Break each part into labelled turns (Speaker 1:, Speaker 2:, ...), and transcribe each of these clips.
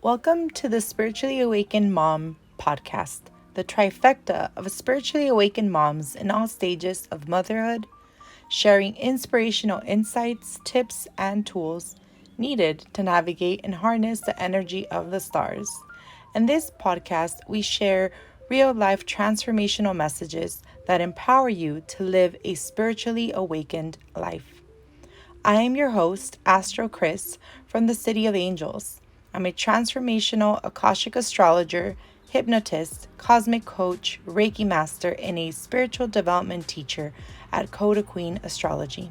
Speaker 1: Welcome to the Spiritually Awakened Mom podcast, the trifecta of spiritually awakened moms in all stages of motherhood, sharing inspirational insights, tips, and tools needed to navigate and harness the energy of the stars. In this podcast, we share real-life transformational messages that empower you to live a spiritually awakened life. I am your host, AstroKrys, from the City of Angels. I'm a transformational Akashic astrologer, hypnotist, cosmic coach, Reiki Master, and a spiritual development teacher at CodaQueenAstrology.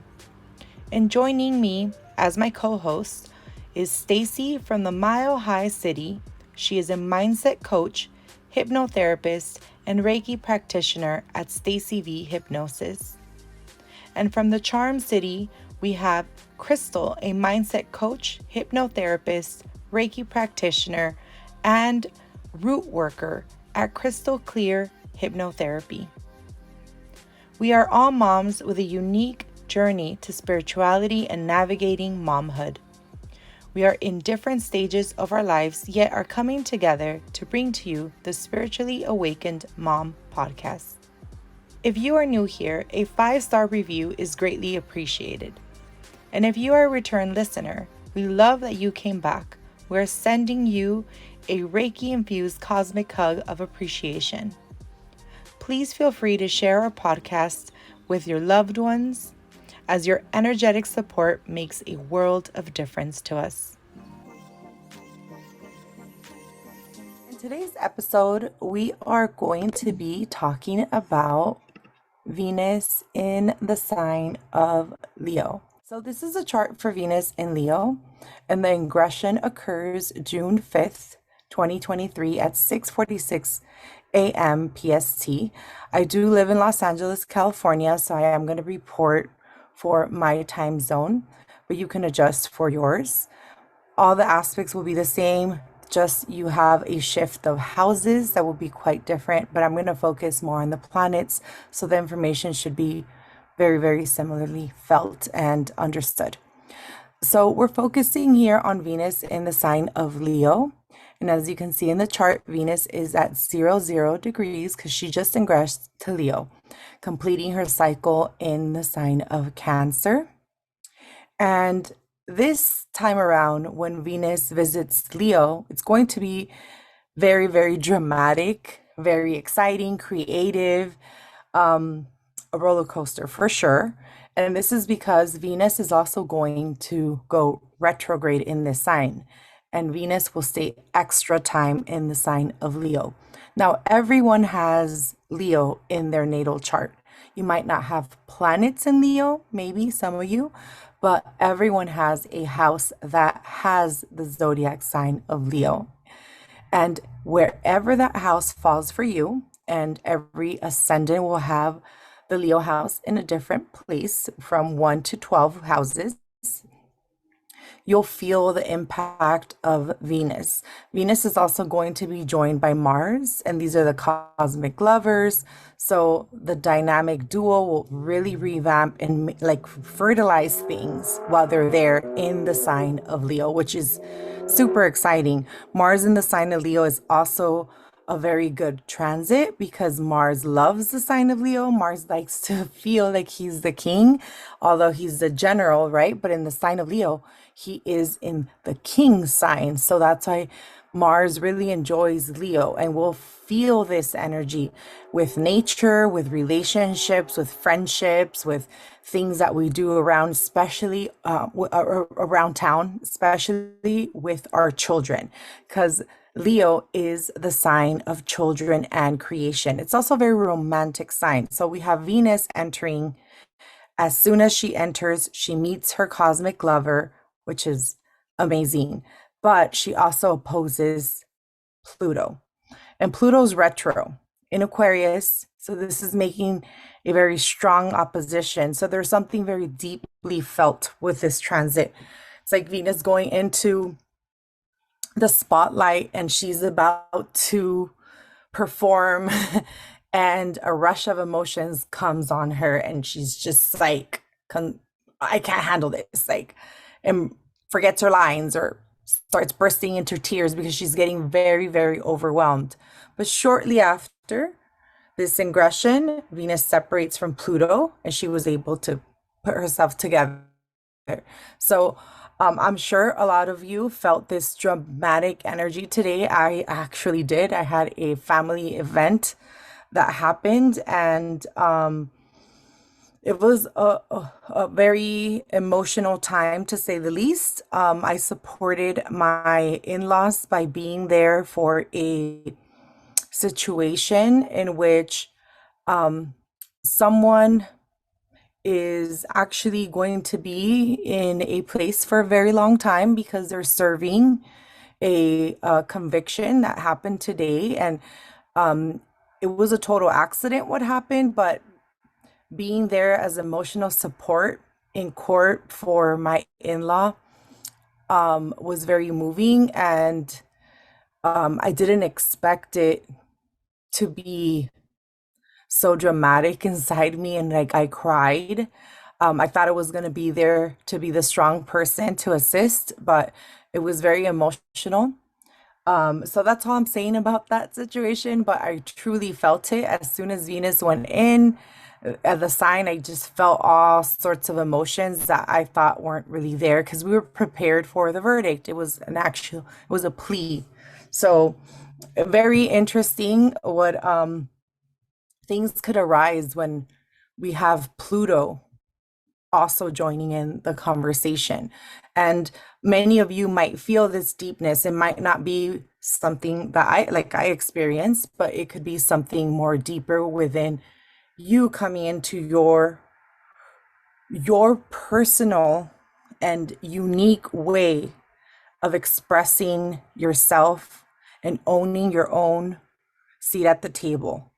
Speaker 1: And joining me as my co-host is Stacey from the Mile High City. She is a mindset coach, hypnotherapist, and Reiki practitioner at Stacey V Hypnosis. And from the Charm City, we have Crystal, a mindset coach, hypnotherapist, Reiki practitioner, and root worker at Crystal Clear Hypnotherapy. We are all moms with a unique journey to spirituality and navigating momhood. We are in different stages of our lives, yet are coming together to bring to you the Spiritually Awakened Mom podcast. If you are new here, a 5-star review is greatly appreciated. And if you are a return listener, we love that you came back. We're sending you a Reiki-infused cosmic hug of appreciation. Please feel free to share our podcast with your loved ones, as your energetic support makes a world of difference to us. In today's episode, we are going to be talking about Venus in the sign of Leo. So this is a chart for Venus in Leo, and the ingression occurs June 5th, 2023 at 6:46 a.m. PST. I do live in Los Angeles, California, so I am going to report for my time zone, but you can adjust for yours. All the aspects will be the same, just you have a shift of houses that will be quite different, but I'm going to focus more on the planets, so the information should be very, very similarly felt and understood. So we're focusing here on Venus in the sign of Leo. And as you can see in the chart, Venus is at 0 degrees because she just ingressed to Leo, completing her cycle in the sign of Cancer. And this time around, when Venus visits Leo, it's going to be very, very dramatic, very exciting, creative, a roller coaster for sure. And this is because Venus is also going to go retrograde in this sign, and Venus will stay extra time in the sign of Leo. Now, everyone has Leo in their natal chart. You might not have planets in Leo, maybe some of you, but everyone has a house that has the zodiac sign of Leo. And wherever that house falls for you, and every ascendant will have the Leo house in a different place from 1 to 12 houses, you'll feel the impact of Venus. Venus is also going to be joined by Mars, and these are the cosmic lovers. So the dynamic duo will really revamp and fertilize things while they're there in the sign of Leo, which is super exciting. Mars in the sign of Leo is also a very good transit because Mars loves the sign of Leo. Mars likes to feel like he's the king, although he's the general, right? But in the sign of Leo, he is in the king sign. So that's why Mars really enjoys Leo, and we'll feel this energy with nature, with relationships, with friendships, with things that we do around, especially around town, especially with our children, because Leo is the sign of children and creation. It's also a very romantic sign. So we have Venus entering. As soon as she enters, she meets her cosmic lover, which is amazing. But she also opposes Pluto. And Pluto's retro in Aquarius. So this is making a very strong opposition. So there's something very deeply felt with this transit. It's like Venus going into the spotlight and she's about to perform and a rush of emotions comes on her and she's just like, I can't handle this, like, and forgets her lines or starts bursting into tears because she's getting very, very overwhelmed. But shortly after this ingression, Venus separates from Pluto and she was able to put herself together. So I'm sure a lot of you felt this dramatic energy today. I actually did. I had a family event that happened, and it was a very emotional time to say the least. I supported my in-laws by being there for a situation in which someone is actually going to be in a place for a very long time because they're serving a conviction that happened today. And it was a total accident what happened, but being there as emotional support in court for my in-law was very moving. And I didn't expect it to be so dramatic inside me, and like I cried. I thought I was going to be there to be the strong person to assist, but it was very emotional. So that's all I'm saying about that situation, but I truly felt it as soon as Venus went in at the sign. I just felt all sorts of emotions that I thought weren't really there because we were prepared for the verdict. It was a plea. So very interesting what things could arise when we have Pluto also joining in the conversation. And many of you might feel this deepness. It might not be something that I experience, but it could be something more deeper within you coming into your personal and unique way of expressing yourself and owning your own seat at the table,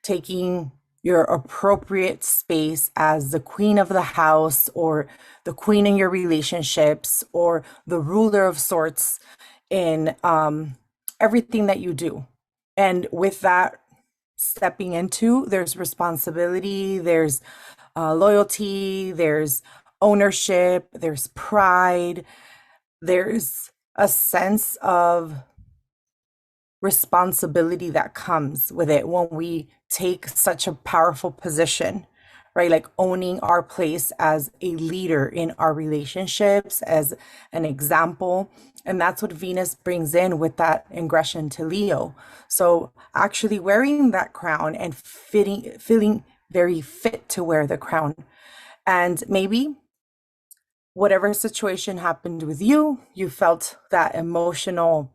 Speaker 1: taking your appropriate space as the queen of the house or the queen in your relationships or the ruler of sorts in everything that you do. And with that stepping into, there's responsibility, there's loyalty, there's ownership, there's pride, there's a sense of responsibility that comes with it when we take such a powerful position, right? Like owning our place as a leader in our relationships, as an example. And that's what Venus brings in with that ingression to Leo. So actually wearing that crown and feeling very fit to wear the crown. And maybe whatever situation happened with you, you felt that emotional,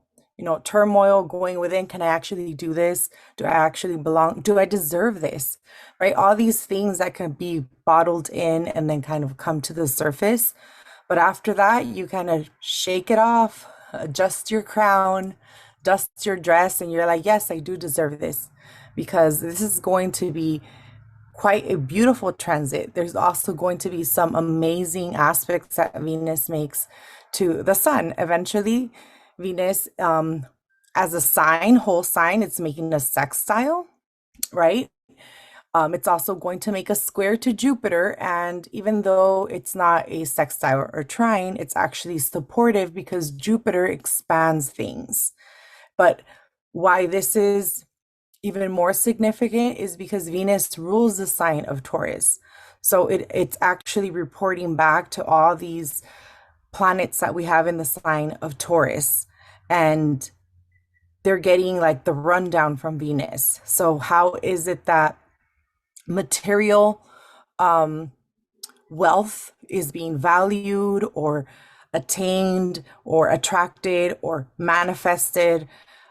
Speaker 1: turmoil going within. Can I actually do this? Do I actually belong? Do I deserve this? Right? All these things that can be bottled in and then kind of come to the surface. But after that, you kind of shake it off, adjust your crown, dust your dress, and you're like, yes, I do deserve this because this is going to be quite a beautiful transit. There's also going to be some amazing aspects that Venus makes to the sun. Eventually, Venus, as a sign, whole sign, it's making a sextile, right? It's also going to make a square to Jupiter. And even though it's not a sextile or trine, it's actually supportive because Jupiter expands things. But why this is even more significant is because Venus rules the sign of Taurus. So it's actually reporting back to all these planets that we have in the sign of Taurus. And they're getting like the rundown from Venus. So how is it that material wealth is being valued or attained or attracted or manifested?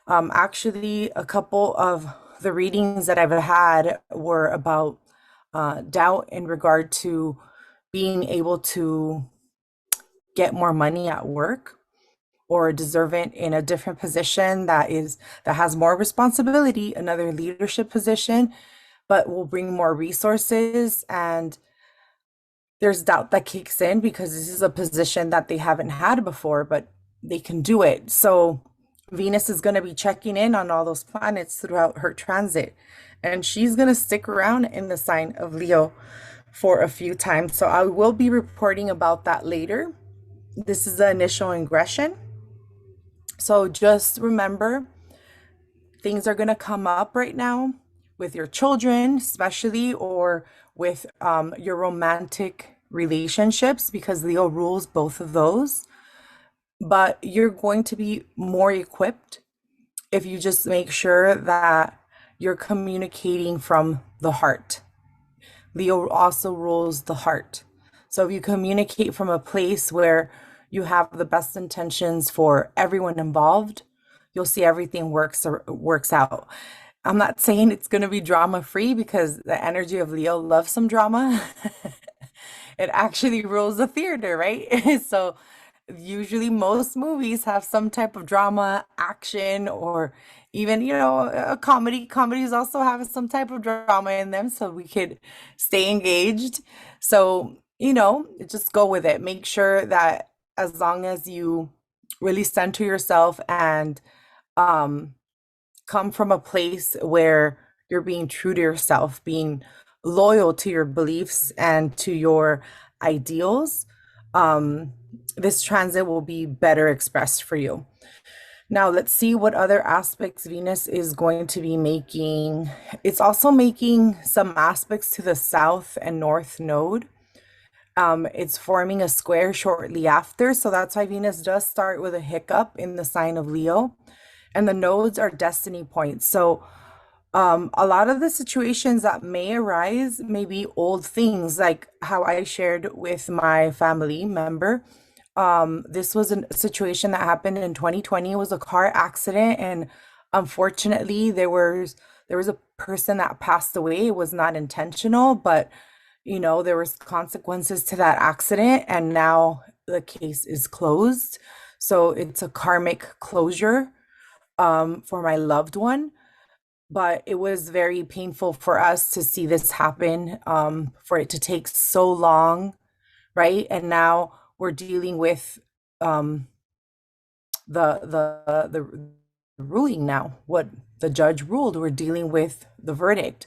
Speaker 1: Actually, a couple of the readings that I've had were about doubt in regard to being able to get more money at work or deserving in a different position that has more responsibility, another leadership position, but will bring more resources. And there's doubt that kicks in because this is a position that they haven't had before, but they can do it. So Venus is going to be checking in on all those planets throughout her transit, and she's going to stick around in the sign of Leo for a few times. So I will be reporting about that later. This is the initial ingression. So just remember, things are going to come up right now with your children, especially, or with your romantic relationships, because Leo rules both of those. But you're going to be more equipped if you just make sure that you're communicating from the heart. Leo also rules the heart. So if you communicate from a place where you have the best intentions for everyone involved, you'll see everything works out. I'm not saying it's going to be drama free, because the energy of Leo loves some drama. It actually rules the theater, right? So usually most movies have some type of drama, action, or even, a comedy. Comedies also have some type of drama in them, so we could stay engaged. So, just go with it. Make sure that as long as you really center yourself and um come from a place where you're being true to yourself, being loyal to your beliefs and to your ideals, um, this transit will be better expressed for you. Now, let's see what other aspects Venus is going to be making. It's also making some aspects to the South and North node. It's forming a square shortly after. So that's why Venus does start with a hiccup in the sign of Leo. And the nodes are destiny points. So a lot of the situations that may arise may be old things, like how I shared with my family member. This was a situation that happened in 2020. It was a car accident, and unfortunately, there was a person that passed away. It was not intentional, but there was consequences to that accident, and now the case is closed. So it's a karmic closure for my loved one. But it was very painful for us to see this happen, for it to take so long, right? And now we're dealing with um, the ruling now, what the judge ruled. We're dealing with the verdict,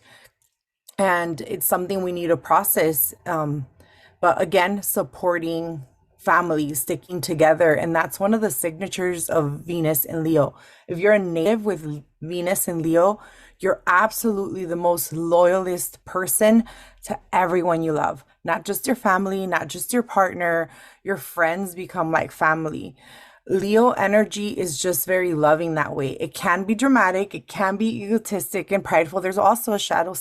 Speaker 1: and it's something we need to process. But again, supporting families, sticking together, and that's one of the signatures of Venus in Leo. If you're a native with Venus in Leo, you're absolutely the most loyalist person to everyone you love, not just your family, not just your partner. Your friends become like family. Leo energy is just very loving that way. It can be dramatic, it can be egotistic and prideful. There's also a shadow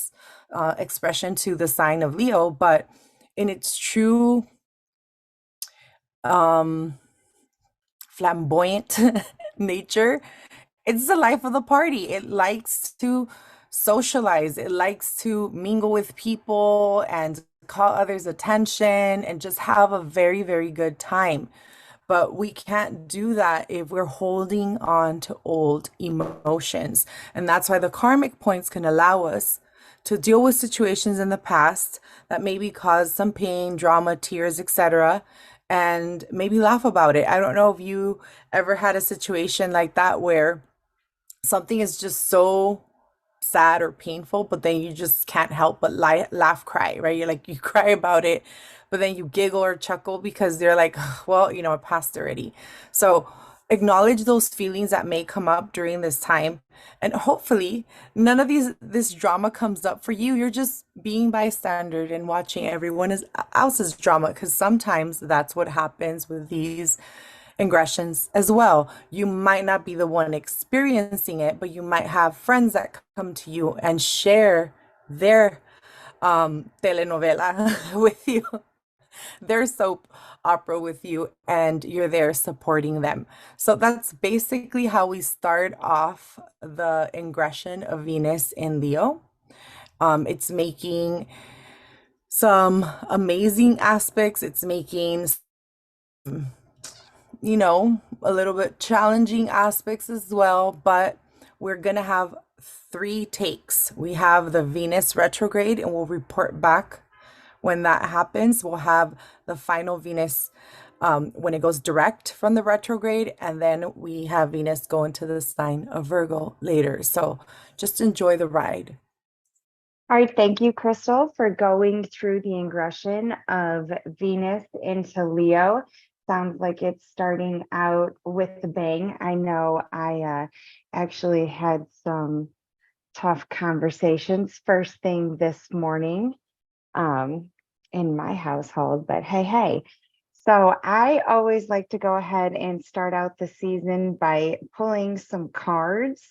Speaker 1: expression to the sign of Leo, but in its true um, flamboyant nature, it's the life of the party. It likes to socialize, it likes to mingle with people and call others' attention and just have a very, very good time. But we can't do that if we're holding on to old emotions. And that's why the karmic points can allow us to deal with situations in the past that maybe caused some pain, drama, tears, etc., and maybe laugh about it. I don't know if you ever had a situation like that where something is just so sad or painful, but then you just can't help but laugh, cry, right? You're like, you cry about it, but then you giggle or chuckle because they're like, well, it passed already. So acknowledge those feelings that may come up during this time. And hopefully none of this drama comes up for you. You're just being bystander and watching else's drama, because sometimes that's what happens with these ingressions as well. You might not be the one experiencing it, but you might have friends that come to you and share their telenovela with you, their soap opera with you, and you're there supporting them. So that's basically how we start off the ingression of Venus in Leo. It's making some amazing aspects. It's making a little bit challenging aspects as well, but we're going to have three takes. We have the Venus retrograde, and we'll report back when that happens. We'll have the final Venus when it goes direct from the retrograde, and then we have Venus go into the sign of Virgo later. So just enjoy the ride.
Speaker 2: All right, thank you, Crystal, for going through the ingression of Venus into Leo. sounds like it's starting out with a bang. I know I actually had some tough conversations first thing this morning in my household, but hey. So I always like to go ahead and start out the season by pulling some cards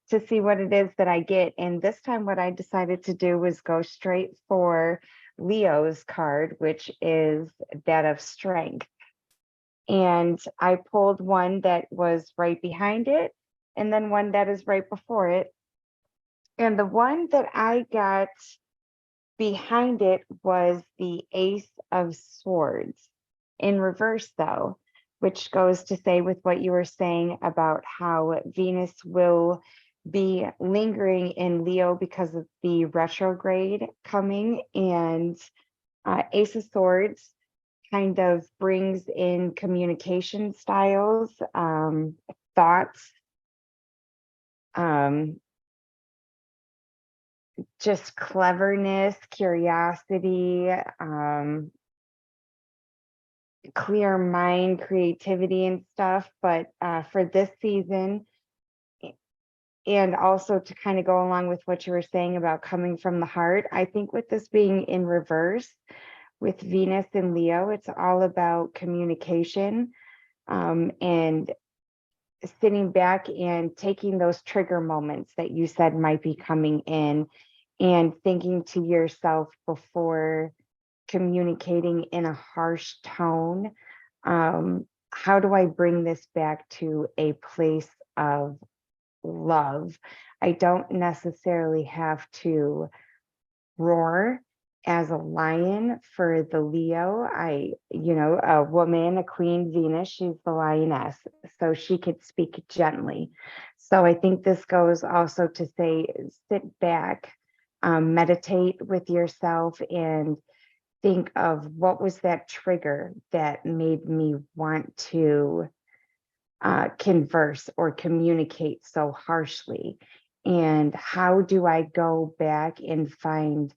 Speaker 2: to see what it is that I get. And this time what I decided to do was go straight for Leo's card, which is that of strength. And I pulled one that was right behind it, and then one that is right before it. And the one that I got behind it was the Ace of Swords in reverse, though, which goes to say with what you were saying about how Venus will be lingering in Leo because of the retrograde coming, and Ace of Swords kind of brings in communication styles, thoughts, just cleverness, curiosity, clear mind, creativity and stuff. But for this season, and also to kind of go along with what you were saying about coming from the heart, I think with this being in reverse, with Venus and Leo, it's all about communication, and sitting back and taking those trigger moments that you said might be coming in and thinking to yourself before communicating in a harsh tone, how do I bring this back to a place of love? I don't necessarily have to roar as a lion for the Leo. A woman, a queen Venus, she's the lioness, so she could speak gently. So I think this goes also to say, sit back, meditate with yourself and think of what was that trigger that made me want to converse or communicate so harshly, and how do I go back and find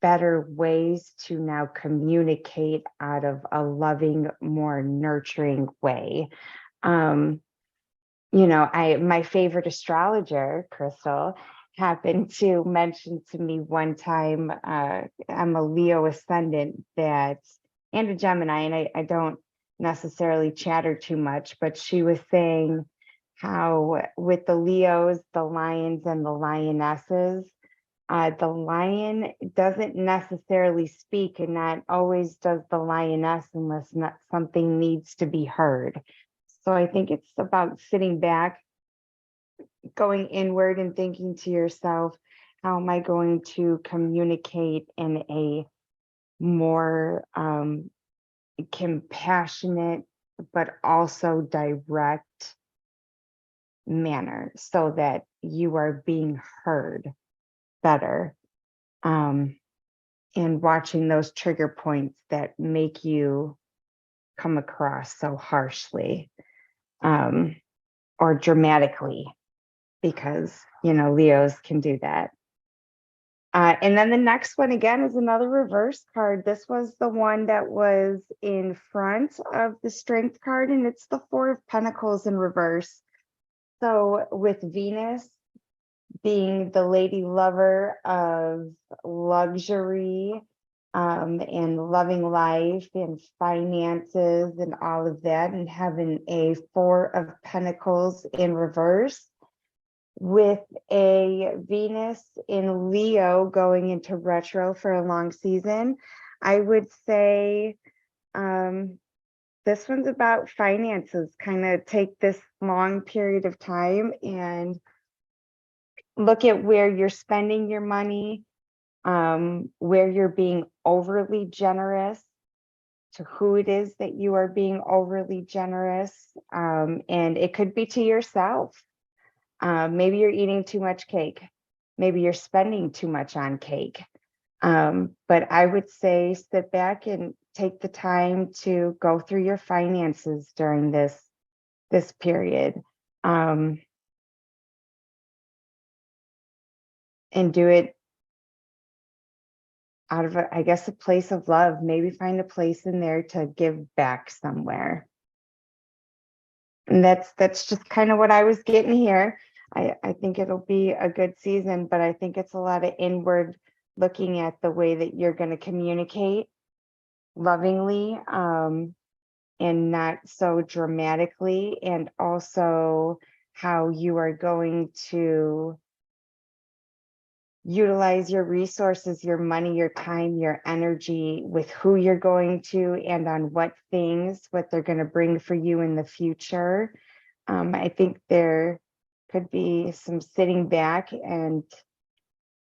Speaker 2: better ways to now communicate out of a loving, more nurturing way. My favorite astrologer, Crystal, happened to mention to me one time, I'm a Leo ascendant and a Gemini, and I don't necessarily chatter too much, but she was saying how with the Leos, the lions and the lionesses, the lion doesn't necessarily speak, and not always does the lioness unless something needs to be heard. So I think it's about sitting back, going inward and thinking to yourself, how am I going to communicate in a more compassionate but also direct manner so that you are being heard better, and watching those trigger points that make you come across so harshly, or dramatically, because Leos can do that. And then the next one again is another reverse card. This was the one that was in front of the strength card, and it's the Four of Pentacles in reverse. So with Venus being the lady lover of luxury, and loving life and finances and all of that, and having a Four of Pentacles in reverse, with a Venus in Leo going into retro for a long season, I would say this one's about finances. Kind of take this long period of time and look at where you're spending your money, where you're being overly generous, to who it is that you are being overly generous. And it could be to yourself. Maybe you're eating too much cake. Maybe you're spending too much on cake. But I would say sit back and take the time to go through your finances during this period. And do it out of I guess a place of love, maybe find a place in there to give back somewhere. And that's just kind of what I was getting here. I think it'll be a good season, but I think it's a lot of inward looking at the way that you're going to communicate lovingly, and not so dramatically, and also how you are going to utilize your resources, your money, your time, your energy with who you're going to and on what things, what they're going to bring for you in the future. I think there could be some sitting back and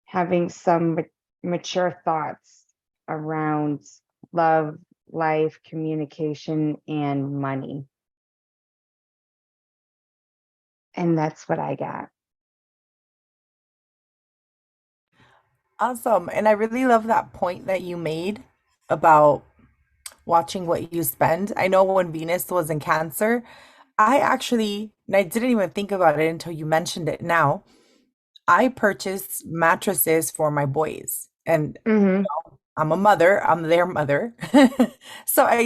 Speaker 2: having some mature thoughts around love, life, communication, and money. And that's what I got.
Speaker 1: Awesome. And I really love that point that you made about watching what you spend. I know when Venus was in Cancer, and I didn't even think about it until you mentioned it now. I purchased mattresses for my boys. And
Speaker 2: Mm-hmm.
Speaker 1: I'm a mother, I'm their mother. So I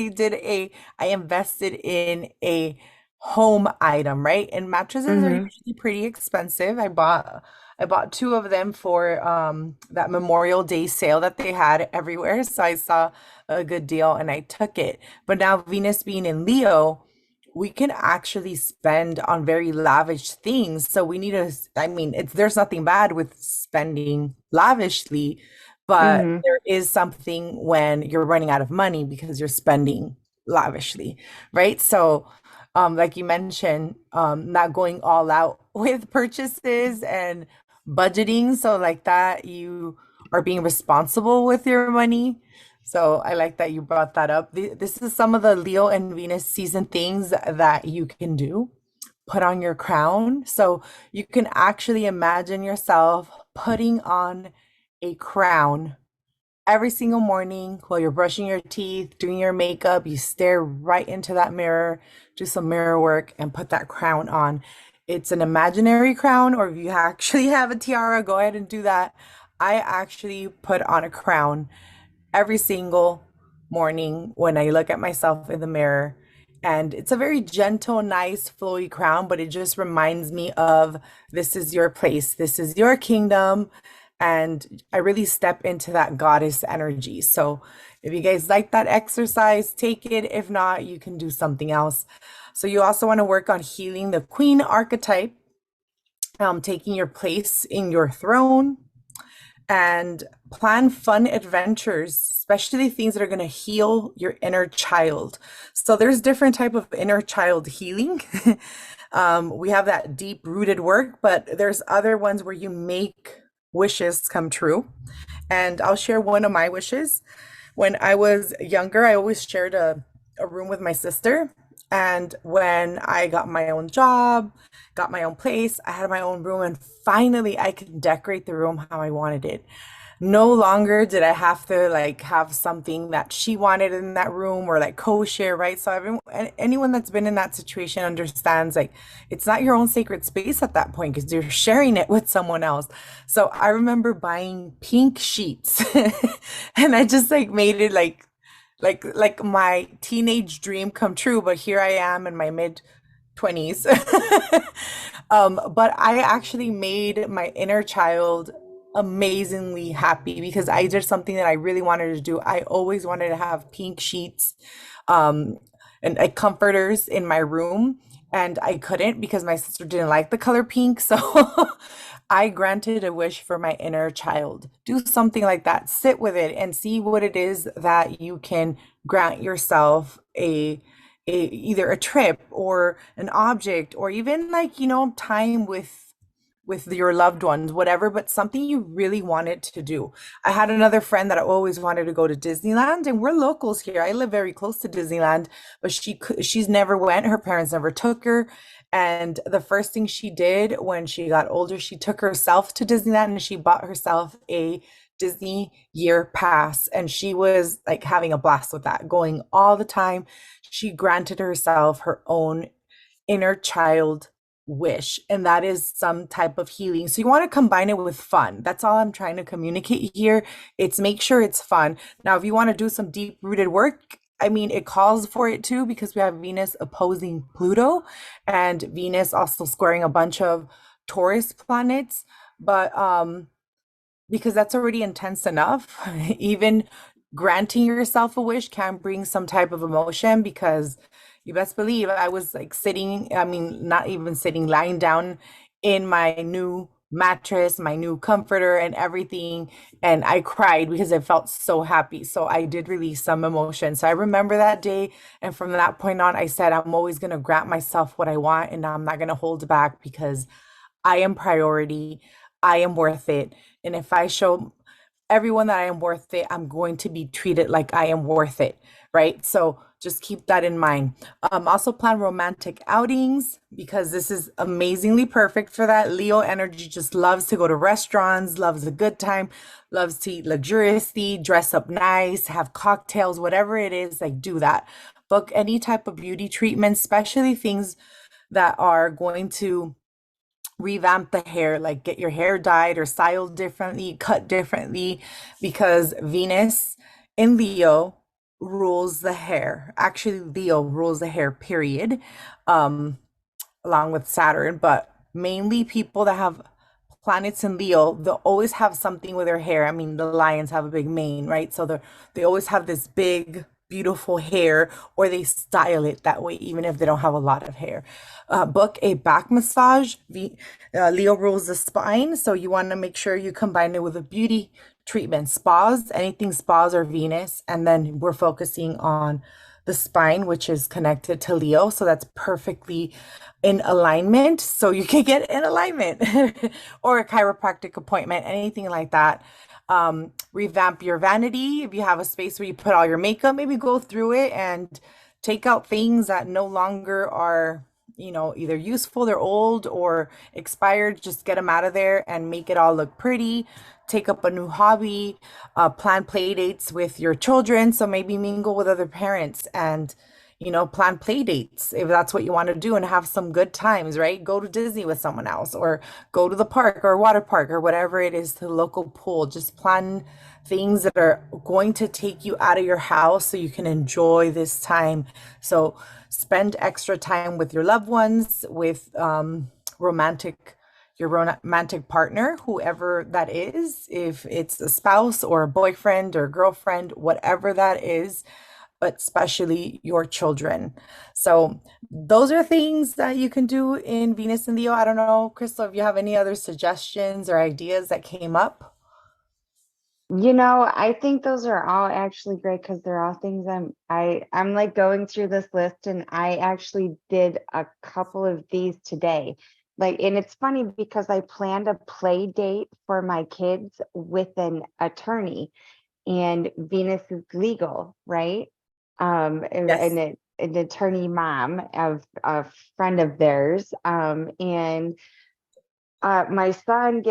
Speaker 1: invested in a home item, right? And mattresses are
Speaker 2: Mm-hmm.
Speaker 1: usually pretty expensive. I bought two of them for that Memorial Day sale that they had everywhere. So I saw a good deal and I took it. But now Venus being in Leo, we can actually spend on very lavish things. So we need to, I mean, there's nothing bad with spending lavishly, but
Speaker 2: Mm-hmm.
Speaker 1: there is something when you're running out of money because you're spending lavishly, right? So, like you mentioned, not going all out with purchases and budgeting. So, like that, you are being responsible with your money. So, I like that you brought that up. This is some of the Leo and Venus season things that you can do. Put on your crown. So, you can actually imagine yourself putting on a crown every single morning while you're brushing your teeth, doing your makeup. You stare right into that mirror, do some mirror work, and put that crown on. It's an imaginary crown, or if you actually have a tiara, go ahead and do that. I actually put on a crown every single morning when I look at myself in the mirror. And it's a very gentle, nice, flowy crown, but it just reminds me of this is your place, this is your kingdom. And I really step into that goddess energy. So if you guys like that exercise, take it. If not, you can do something else. So you also want to work on healing the queen archetype, taking your place in your throne, and plan fun adventures, especially things that are going to heal your inner child. So there's different type of inner child healing. We have that deep rooted work, but there's other ones where you make wishes come true. And I'll share one of my wishes. When I was younger, I always shared a room with my sister. And when I got my own job, got my own place, I had my own room, and finally I could decorate the room how I wanted it. No longer did I have to like have something that she wanted in that room or like co-share, right? So anyone that's been in that situation understands like it's not your own sacred space at that point because you're sharing it with someone else. So I remember buying pink sheets and I just like made it like my teenage dream come true, but here I am in my mid 20s. But I actually made my inner child amazingly happy because I did something that I really wanted to do. I always wanted to have pink sheets, um, and like comforters in my room, and I couldn't because my sister didn't like the color pink. So I granted a wish for my inner child. Do something like that. Sit with it and see what it is that you can grant yourself either a trip or an object or even like time with your loved ones, whatever, but something you really wanted to do. I had another friend that I always wanted to go to Disneyland, and we're locals here. I live very close to Disneyland, but she's never went. Her parents never took her. And the first thing she did when she got older, she took herself to Disneyland and she bought herself a Disney year pass. And she was like having a blast with that, going all the time. She granted herself her own inner child wish, and that is some type of healing. So you want to combine it with fun. That's all I'm trying to communicate here. It's make sure it's fun. Now, if you want to do some deep rooted work, I mean, it calls for it too because we have Venus opposing Pluto and Venus also squaring a bunch of Taurus planets. But because that's already intense enough. Even granting yourself a wish can bring some type of emotion because you best believe I was like sitting, I mean, not even sitting, lying down in my new mattress, my new comforter, and everything. And I cried because I felt so happy. So I did release some emotion. So I remember that day. And from that point on, I said, I'm always going to grant myself what I want and I'm not going to hold back because I am priority. I am worth it. And if I show everyone that I am worth it, I'm going to be treated like I am worth it, right? So just keep that in mind. Also plan romantic outings because this is amazingly perfect for that. Leo energy just loves to go to restaurants, loves a good time, loves to eat luxuriously, dress up nice, have cocktails, whatever it is, like do that. Book any type of beauty treatment, especially things that are going to revamp the hair, like get your hair dyed or styled differently, cut differently, because Venus in Leo rules the hair. Actually, Leo rules the hair, period. Um, Along with Saturn, but mainly people that have planets in Leo, they'll always have something with their hair. I mean, the lions have a big mane, right? So they always have this big, beautiful hair, or they style it that way, even if they don't have a lot of hair. Book a back massage. Leo rules the spine, so you want to make sure you combine it with a beauty treatment. Spas, anything spas or Venus, and then we're focusing on the spine, which is connected to Leo. So that's perfectly in alignment. So you can get in alignment or a chiropractic appointment, anything like that. Revamp your vanity. If you have a space where you put all your makeup, maybe go through it and take out things that no longer are, either useful, they're old or expired. Just get them out of there and make it all look pretty. Take up a new hobby, plan play dates with your children. So maybe mingle with other parents and, plan play dates if that's what you want to do and have some good times, right? Go to Disney with someone else or go to the park or water park or whatever it is, to the local pool. Just plan things that are going to take you out of your house so you can enjoy this time. So spend extra time with your loved ones, with romantic your romantic partner, whoever that is, if it's a spouse or a boyfriend or girlfriend, whatever that is, but especially your children. So those are things that you can do in Venus and Leo. I don't know, Crystal, if you have any other suggestions or ideas that came up.
Speaker 2: I think those are all actually great because they're all things I'm like going through this list and I actually did a couple of these today. Like, and it's funny because I planned a play date for my kids with an attorney and Venus is legal, right?
Speaker 1: Yes.
Speaker 2: An attorney mom of a friend of theirs. And my son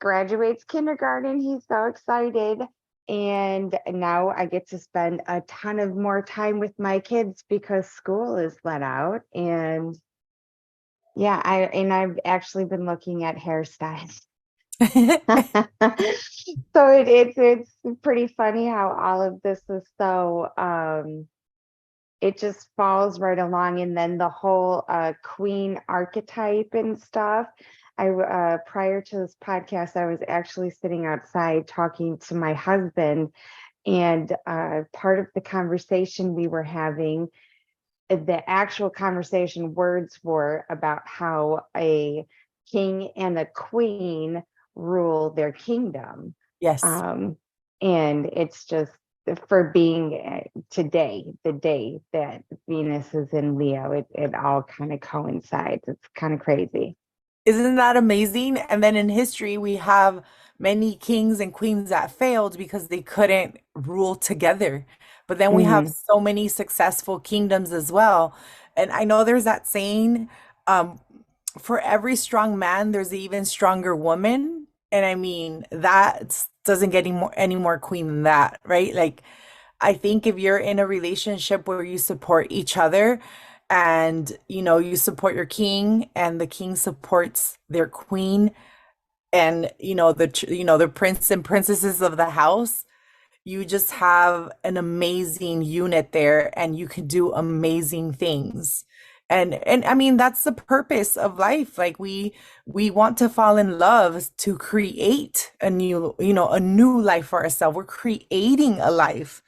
Speaker 2: graduates kindergarten. He's so excited. And now I get to spend a ton of more time with my kids because school is let out. And yeah, I've actually been looking at hairstyles. So it's pretty funny how all of this is so it just falls right along. And then the whole queen archetype and stuff. I prior to this podcast, I was actually sitting outside talking to my husband, and part of the conversation we were having, the actual conversation words were about how a king and a queen rule their kingdom.
Speaker 1: Yes.
Speaker 2: Um, and it's just for being today, the day that Venus is in Leo, it all kind of coincides. It's kind of crazy.
Speaker 1: Isn't that amazing? And then in history, we have many kings and queens that failed because they couldn't rule together. But then we have
Speaker 2: Hmm.
Speaker 1: so many successful kingdoms as well. And I know there's that saying, um, for every strong man, there's an even stronger woman. And I mean, that doesn't get any more queen than that, right? Like, I think if you're in a relationship where you support each other, and you support your king, and the king supports their queen, and the prince and princesses of the house. You just have an amazing unit there, and you can do amazing things. And I mean, that's the purpose of life. Like, we want to fall in love to create a new life for ourselves. We're creating a life.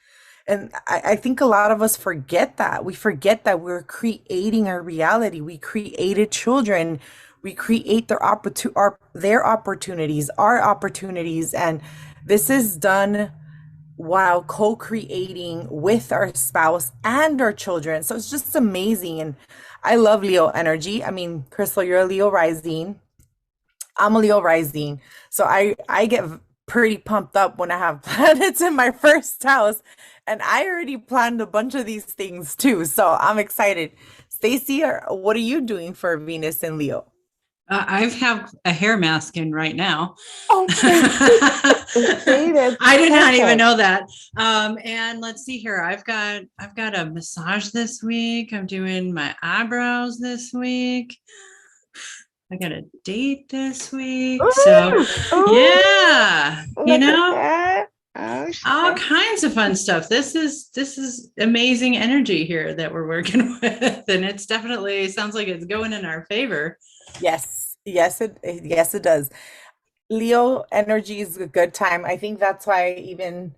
Speaker 1: And I think a lot of us forget that. We forget that we're creating our reality. We created children. We create their opportunities, our opportunities. And this is done while co-creating with our spouse and our children. So it's just amazing. And I love Leo energy. I mean, Crystal, you're a Leo rising. I'm a Leo rising. So I get pretty pumped up when I have planets in my first house. And I already planned a bunch of these things too. So I'm excited. Stacey, what are you doing for Venus in Leo?
Speaker 3: I have a hair mask in right now.
Speaker 1: Oh,
Speaker 3: I did not even know that. And let's see here. I've got a massage this week. I'm doing my eyebrows this week. I got a date this week. So yeah, all kinds of fun stuff. This is amazing energy here that we're working with. And it's definitely sounds like it's going in our favor.
Speaker 1: Yes, it does. Leo energy is a good time. I think that's why even,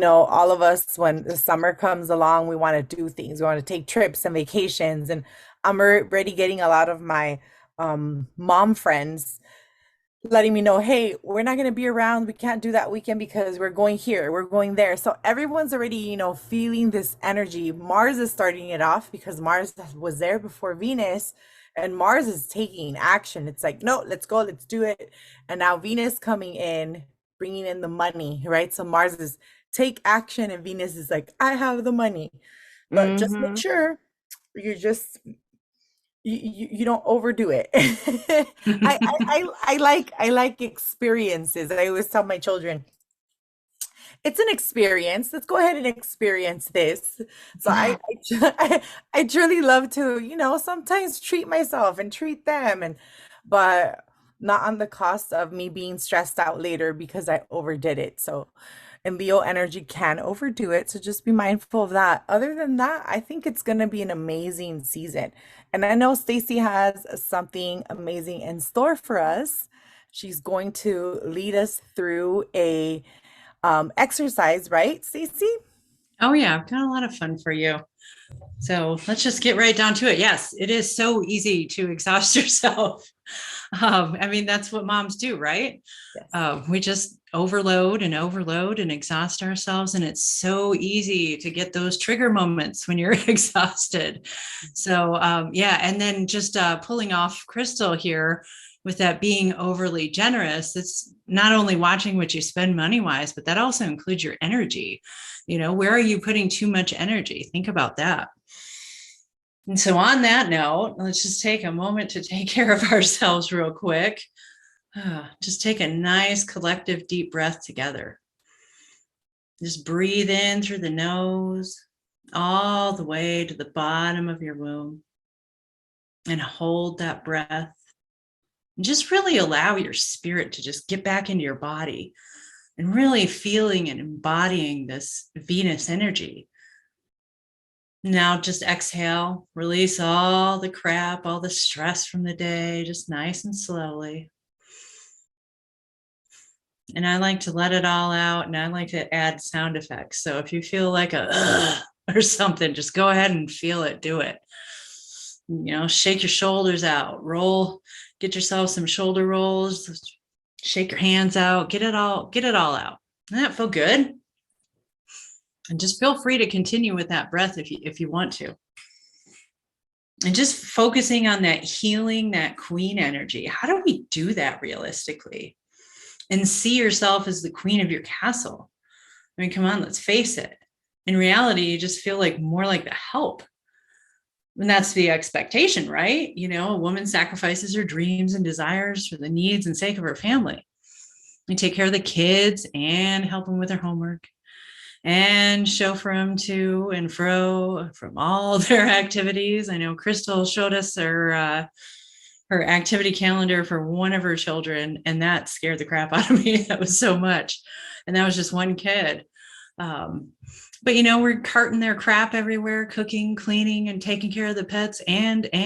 Speaker 1: all of us, when the summer comes along, we want to do things. We want to take trips and vacations. And I'm already getting a lot of my mom friends letting me know, hey, we're not going to be around. We can't do that weekend because we're going here, we're going there. So everyone's already, feeling this energy. Mars is starting it off because Mars was there before Venus, and Mars is taking action. It's like, no, let's go, let's do it. And now Venus coming in, bringing in the money, right? So Mars is take action, and Venus is like, I have the money. But just make sure you don't overdo it. I like experiences. I always tell my children, it's an experience. Let's go ahead and experience this. So I truly love to, sometimes treat myself and treat them, but not on the cost of me being stressed out later because I overdid it. So, and Leo energy can overdo it. So just be mindful of that. Other than that, I think it's going to be an amazing season. And I know Stacey has something amazing in store for us. She's going to lead us through a exercise, right, Stacey?
Speaker 3: Oh yeah, I've got a lot of fun for you. So let's just get right down to it. Yes, it is so easy to exhaust yourself. I mean, that's what moms do, right? Yes. We just overload and exhaust ourselves. And it's so easy to get those trigger moments when you're exhausted. So yeah, and then just pulling off Crystal here with that being overly generous, it's not only watching what you spend money-wise, but that also includes your energy. Where are you putting too much energy? Think about that. And so on that note, let's just take a moment to take care of ourselves real quick. Just take a nice collective deep breath together. Just breathe in through the nose, all the way to the bottom of your womb, and hold that breath. And just really allow your spirit to just get back into your body and really feeling and embodying this Venus energy. Now just exhale, release all the crap, all the stress from the day, just nice and slowly. And I like to let it all out, and I like to add sound effects. So if you feel like a or something, just go ahead and feel it, do it. Shake your shoulders out, roll, get yourself some shoulder rolls, shake your hands out, get it all out. Doesn't that feel good? And just feel free to continue with that breath if you want to. And just focusing on that healing, that queen energy. How do we do that realistically? And see yourself as the queen of your castle. I mean, come on, let's face it. In reality, you just feel like more like the help. And that's the expectation, right? A woman sacrifices her dreams and desires for the needs and sake of her family. And take care of the kids and help them with their homework. and chauffeur them to and fro from all their activities. I know Crystal showed us her activity calendar for one of her children, and that scared the crap out of me. That was so much. And that was just one kid. But we're carting their crap everywhere, cooking, cleaning, and taking care of the pets. And at the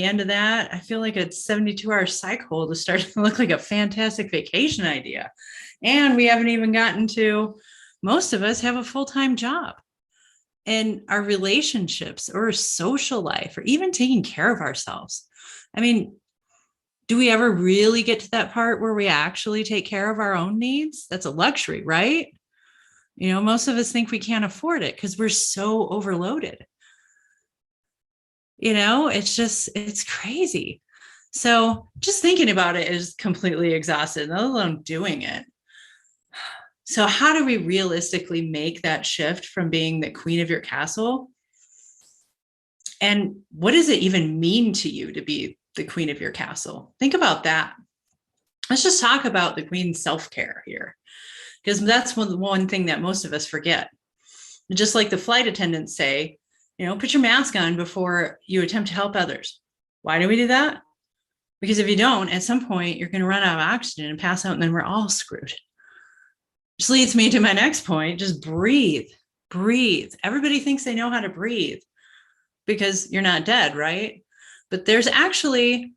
Speaker 3: end of that, I feel like a 72-hour cycle is starting to look like a fantastic vacation idea. And we haven't even gotten to, most of us have a full-time job. And our relationships or social life, or even taking care of ourselves. I mean, do we ever really get to that part where we actually take care of our own needs? That's a luxury, right? Most of us think we can't afford it because we're so overloaded. It's crazy. So just thinking about it is completely exhausted, let alone doing it. So how do we realistically make that shift from being the queen of your castle? And what does it even mean to you to be the queen of your castle? Think about that. Let's just talk about the queen's self-care here, because that's one thing that most of us forget. Just like the flight attendants say, put your mask on before you attempt to help others. Why do we do that? Because if you don't, at some point, you're going to run out of oxygen and pass out, and then we're all screwed. Which leads me to my next point. Just breathe. Everybody thinks they know how to breathe because you're not dead, right? But there's actually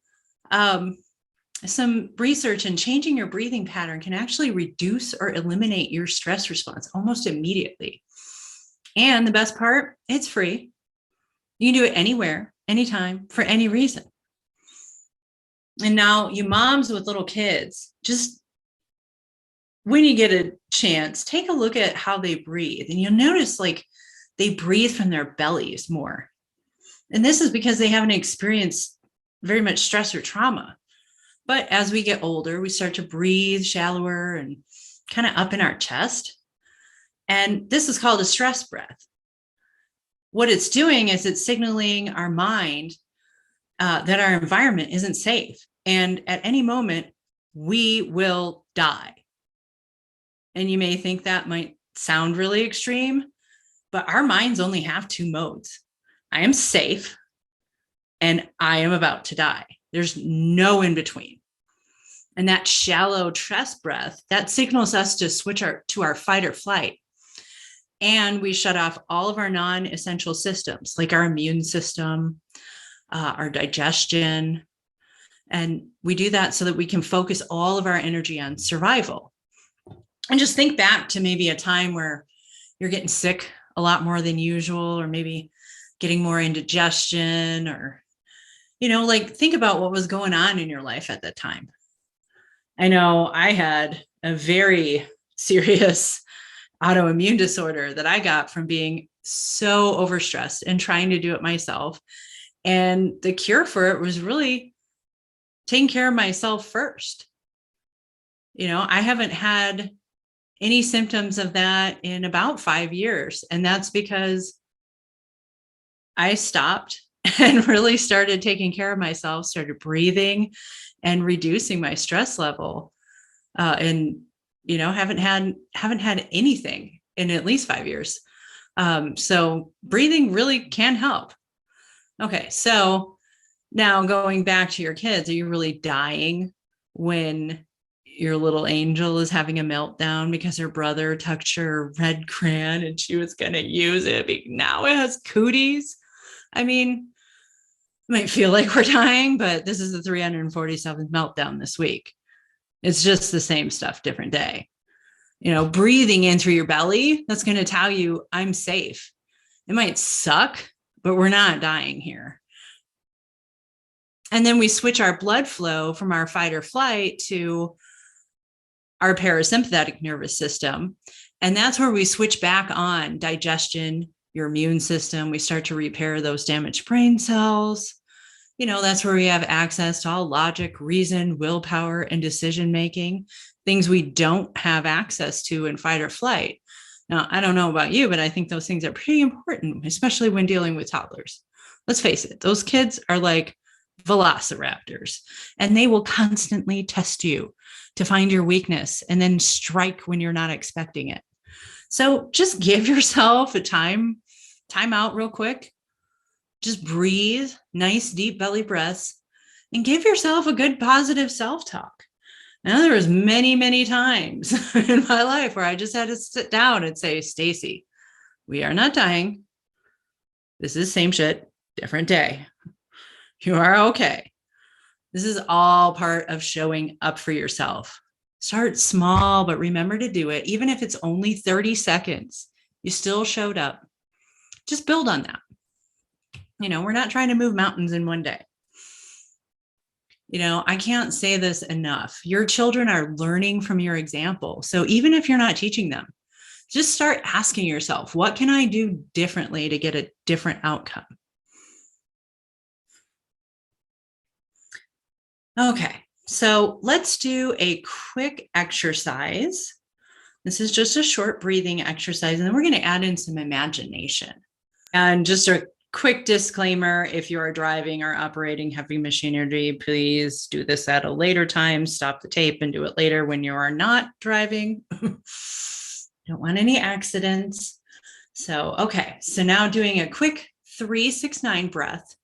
Speaker 3: some research, and changing your breathing pattern can actually reduce or eliminate your stress response almost immediately. And the best part, it's free. You can do it anywhere, anytime, for any reason. And now you moms with little kids, just when you get a chance, take a look at how they breathe, and you'll notice they breathe from their bellies more. And this is because they haven't experienced very much stress or trauma. But as we get older, we start to breathe shallower and kind of up in our chest. And this is called a stress breath. What it's doing is it's signaling our mind that our environment isn't safe. And at any moment, we will die. And you may think that might sound really extreme, but our minds only have two modes. I am safe and I am about to die. There's no in between. And that shallow chest breath, that signals us to switch to our fight or flight. And we shut off all of our non-essential systems, like our immune system, our digestion. And we do that so that we can focus all of our energy on survival. And just think back to maybe a time where you're getting sick a lot more than usual, or maybe getting more indigestion, or, think about what was going on in your life at that time. I know I had a very serious autoimmune disorder that I got from being so overstressed and trying to do it myself. And the cure for it was really taking care of myself first. I haven't had any symptoms of that in about 5 years. And that's because I stopped and really started taking care of myself, started breathing and reducing my stress level. And haven't had anything in at least 5 years. So breathing really can help. Okay, so now going back to your kids, are you really dying when your little angel is having a meltdown because her brother tucked her red crayon and she was going to use it, but now it has cooties? I mean, it might feel like we're dying, but this is the 347th meltdown this week. It's just the same stuff, different day. Breathing in through your belly, that's going to tell you I'm safe. It might suck, but we're not dying here. And then we switch our blood flow from our fight or flight to our parasympathetic nervous system. And that's where we switch back on digestion, your immune system. We start to repair those damaged brain cells. That's where we have access to all logic, reason, willpower, and decision-making, things we don't have access to in fight or flight. Now, I don't know about you, but I think those things are pretty important, especially when dealing with toddlers. Let's face it, those kids are like velociraptors, and they will constantly test you to find your weakness and then strike when you're not expecting it. So just give yourself a time out real quick. Just breathe, nice deep belly breaths, and give yourself a good positive self-talk. Now, there was many times in my life where I just had to sit down and say, Stacey, we are not dying. This is same shit, different day. You are okay. This is all part of showing up for yourself. Start small, but remember to do it. Even if it's only 30 seconds, you still showed up. Just build on that. We're not trying to move mountains in one day. I can't say this enough. Your children are learning from your example. So even if you're not teaching them, just start asking yourself, what can I do differently to get a different outcome? Okay, so let's do a quick exercise. This is just a short breathing exercise, and then we're going to add in some imagination. And just a quick disclaimer, if you are driving or operating heavy machinery, please do this at a later time. Stop the tape and do it later when you are not driving. Don't want any accidents. Okay, so now doing a quick 3-6-9 breath.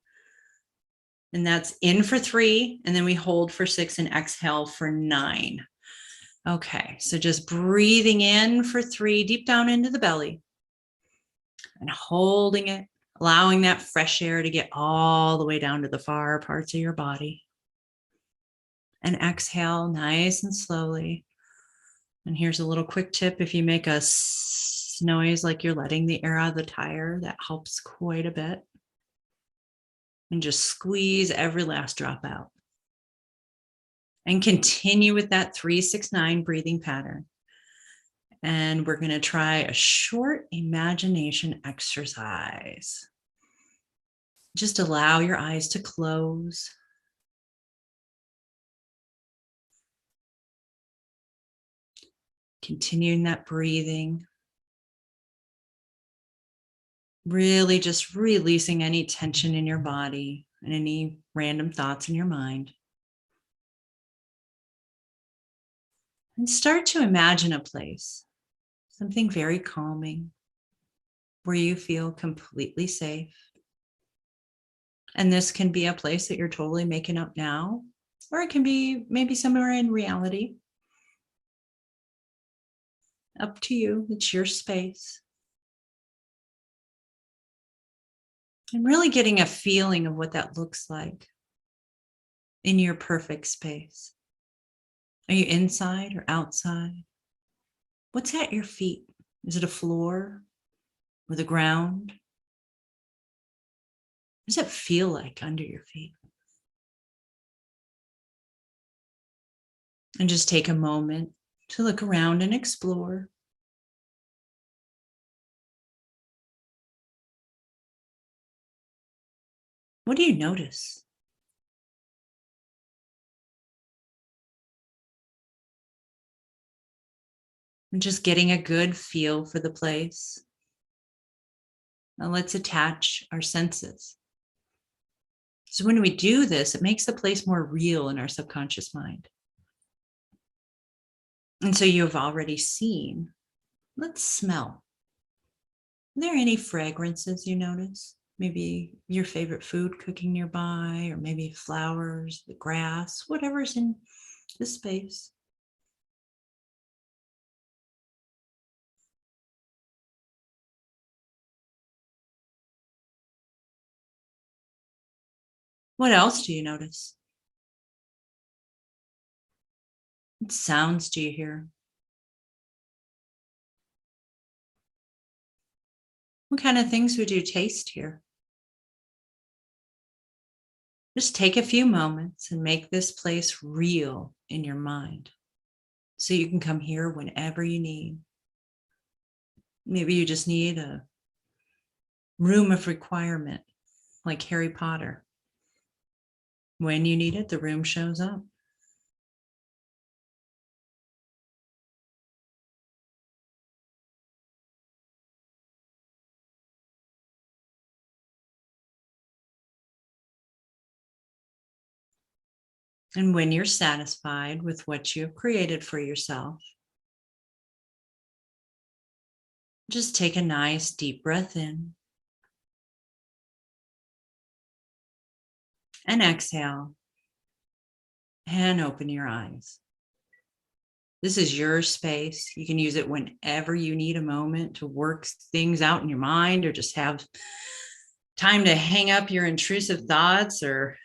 Speaker 3: And that's in for 3, and then we hold for 6 and exhale for 9. Okay, so just breathing in for 3, deep down into the belly, and holding it, allowing that fresh air to get all the way down to the far parts of your body. And exhale nice and slowly. And here's a little quick tip. If you make a noise like you're letting the air out of the tire, that helps quite a bit. And just squeeze every last drop out. And continue with that 3-6-9 breathing pattern. And we're going to try a short imagination exercise. Just allow your eyes to close. Continuing that breathing. Really just releasing any tension in your body and any random thoughts in your mind. And start to imagine a place, something very calming, where you feel completely safe. And this can be a place that you're totally making up now, or it can be maybe somewhere in reality. Up to you, it's your space. And really getting a feeling of what that looks like in your perfect space. Are you inside or outside? What's at your feet? Is it a floor or the ground? What does it feel like under your feet? And just take a moment to look around and explore. What do you notice? And just getting a good feel for the place. Now let's attach our senses. So when we do this, it makes the place more real in our subconscious mind. And so you have already seen. Let's smell. Are there any fragrances you notice? Maybe your favorite food cooking nearby, or maybe flowers, the grass, whatever's in the space. What else do you notice? What sounds do you hear? What kind of things would you taste here? Just take a few moments and make this place real in your mind so you can come here whenever you need. Maybe you just need a room of requirement, like Harry Potter. When you need it, the room shows up. And when you're satisfied with what you have created for yourself, just take a nice deep breath in and exhale and open your eyes. This is your space. You can use it whenever you need a moment to work things out in your mind, or just have time to hang up your intrusive thoughts, or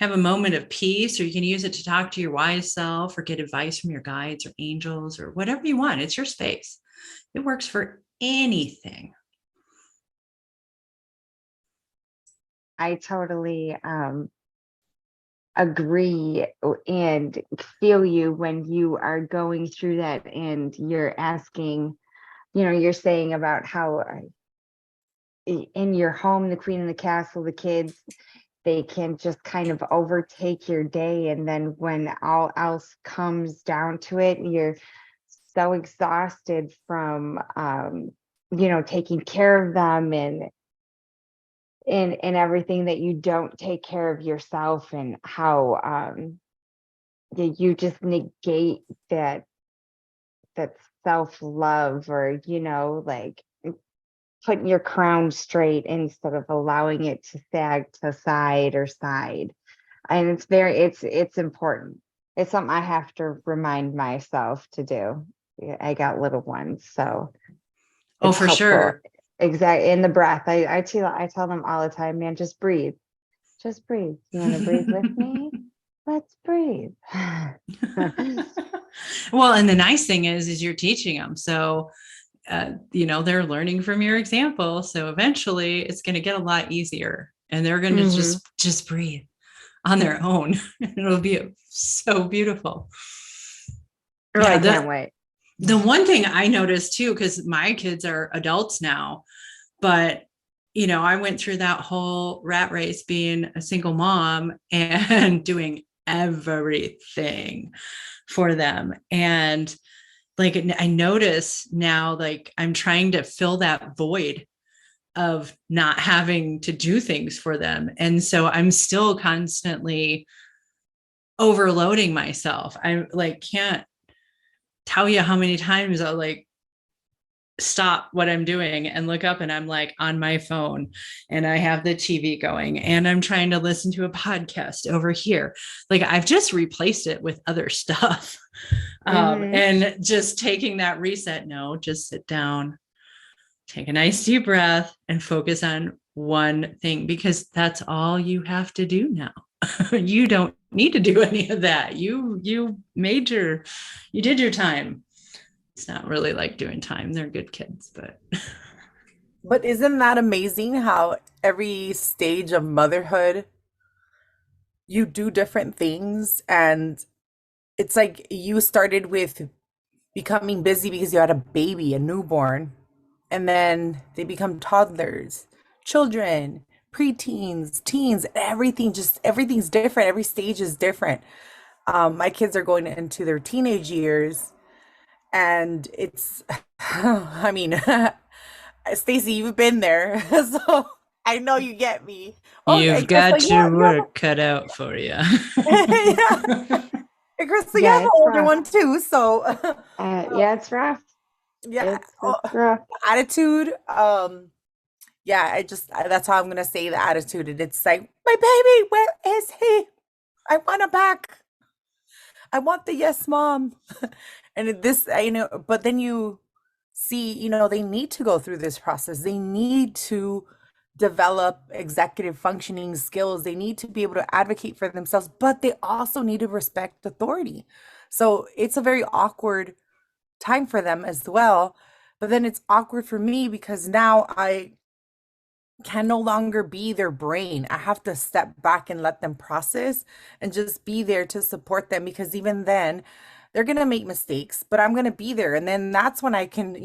Speaker 3: have a moment of peace, or you can use it to talk to your wise self or get advice from your guides or angels or whatever you want. It's your space. It works for anything.
Speaker 2: I totally agree and feel you when you are going through that and you're asking, you're saying about how in your home, the queen and the castle, the kids, they can just kind of overtake your day. And then when all else comes down to it, you're so exhausted from, taking care of them and everything, that you don't take care of yourself, and how you just negate that self-love, or like putting your crown straight instead of allowing it to sag to side or side. And it's important. It's something I have to remind myself to do. I got little ones, so
Speaker 3: Oh,
Speaker 2: it's
Speaker 3: for
Speaker 2: helpful.
Speaker 3: sure.
Speaker 2: Exactly. In the breath, I tell them all the time, man, just breathe. Just breathe. You want to breathe with me? Let's breathe.
Speaker 3: Well, and the nice thing is you're teaching them. So, they're learning from your example. So eventually it's going to get a lot easier, and they're going to just breathe on their own. It'll be so beautiful.
Speaker 2: Oh, yeah, I can't wait.
Speaker 3: The one thing I noticed too, because my kids are adults now, but I went through that whole rat race being a single mom and doing everything for them. And like, I notice now, like, I'm trying to fill that void of not having to do things for them. And so I'm still constantly overloading myself. I like can't tell you how many times I'll like stop what I'm doing and look up, and I'm like on my phone, and I have the TV going, and I'm trying to listen to a podcast over here. Like, I've just replaced it with other stuff. And just taking that reset. No, just sit down, take a nice deep breath, and focus on one thing, because that's all you have to do now. You don't need to do any of that. You did your time. It's not really like doing time. They're good kids,
Speaker 1: But isn't that amazing how every stage of motherhood you do different things, and it's like you started with becoming busy because you had a baby, a newborn, and then they become toddlers, children, preteens, teens, everything's different. Every stage is different. My kids are going into their teenage years, and it's, I mean, Stacey, you've been there, so I know you get me. Oh,
Speaker 3: you've
Speaker 1: and Crystal,
Speaker 3: got your work cut out for you.
Speaker 1: yeah. And Crystal, you
Speaker 2: Yeah,
Speaker 1: have an
Speaker 2: it's
Speaker 1: older
Speaker 2: rough.
Speaker 1: one too, so
Speaker 2: Yeah, it's rough.
Speaker 1: yeah,
Speaker 2: It's rough.
Speaker 1: attitude. Yeah, that's how I'm gonna say the attitude. And it's like, my baby, where is he? I want him back. I want the yes, mom. And this, but then you see, they need to go through this process. They need to develop executive functioning skills. They need to be able to advocate for themselves, but they also need to respect authority. So it's a very awkward time for them as well. But then it's awkward for me because now I can no longer be their brain. I have to step back and let them process and just be there to support them, because even then they're going to make mistakes, but I'm going to be there. And then that's when I can,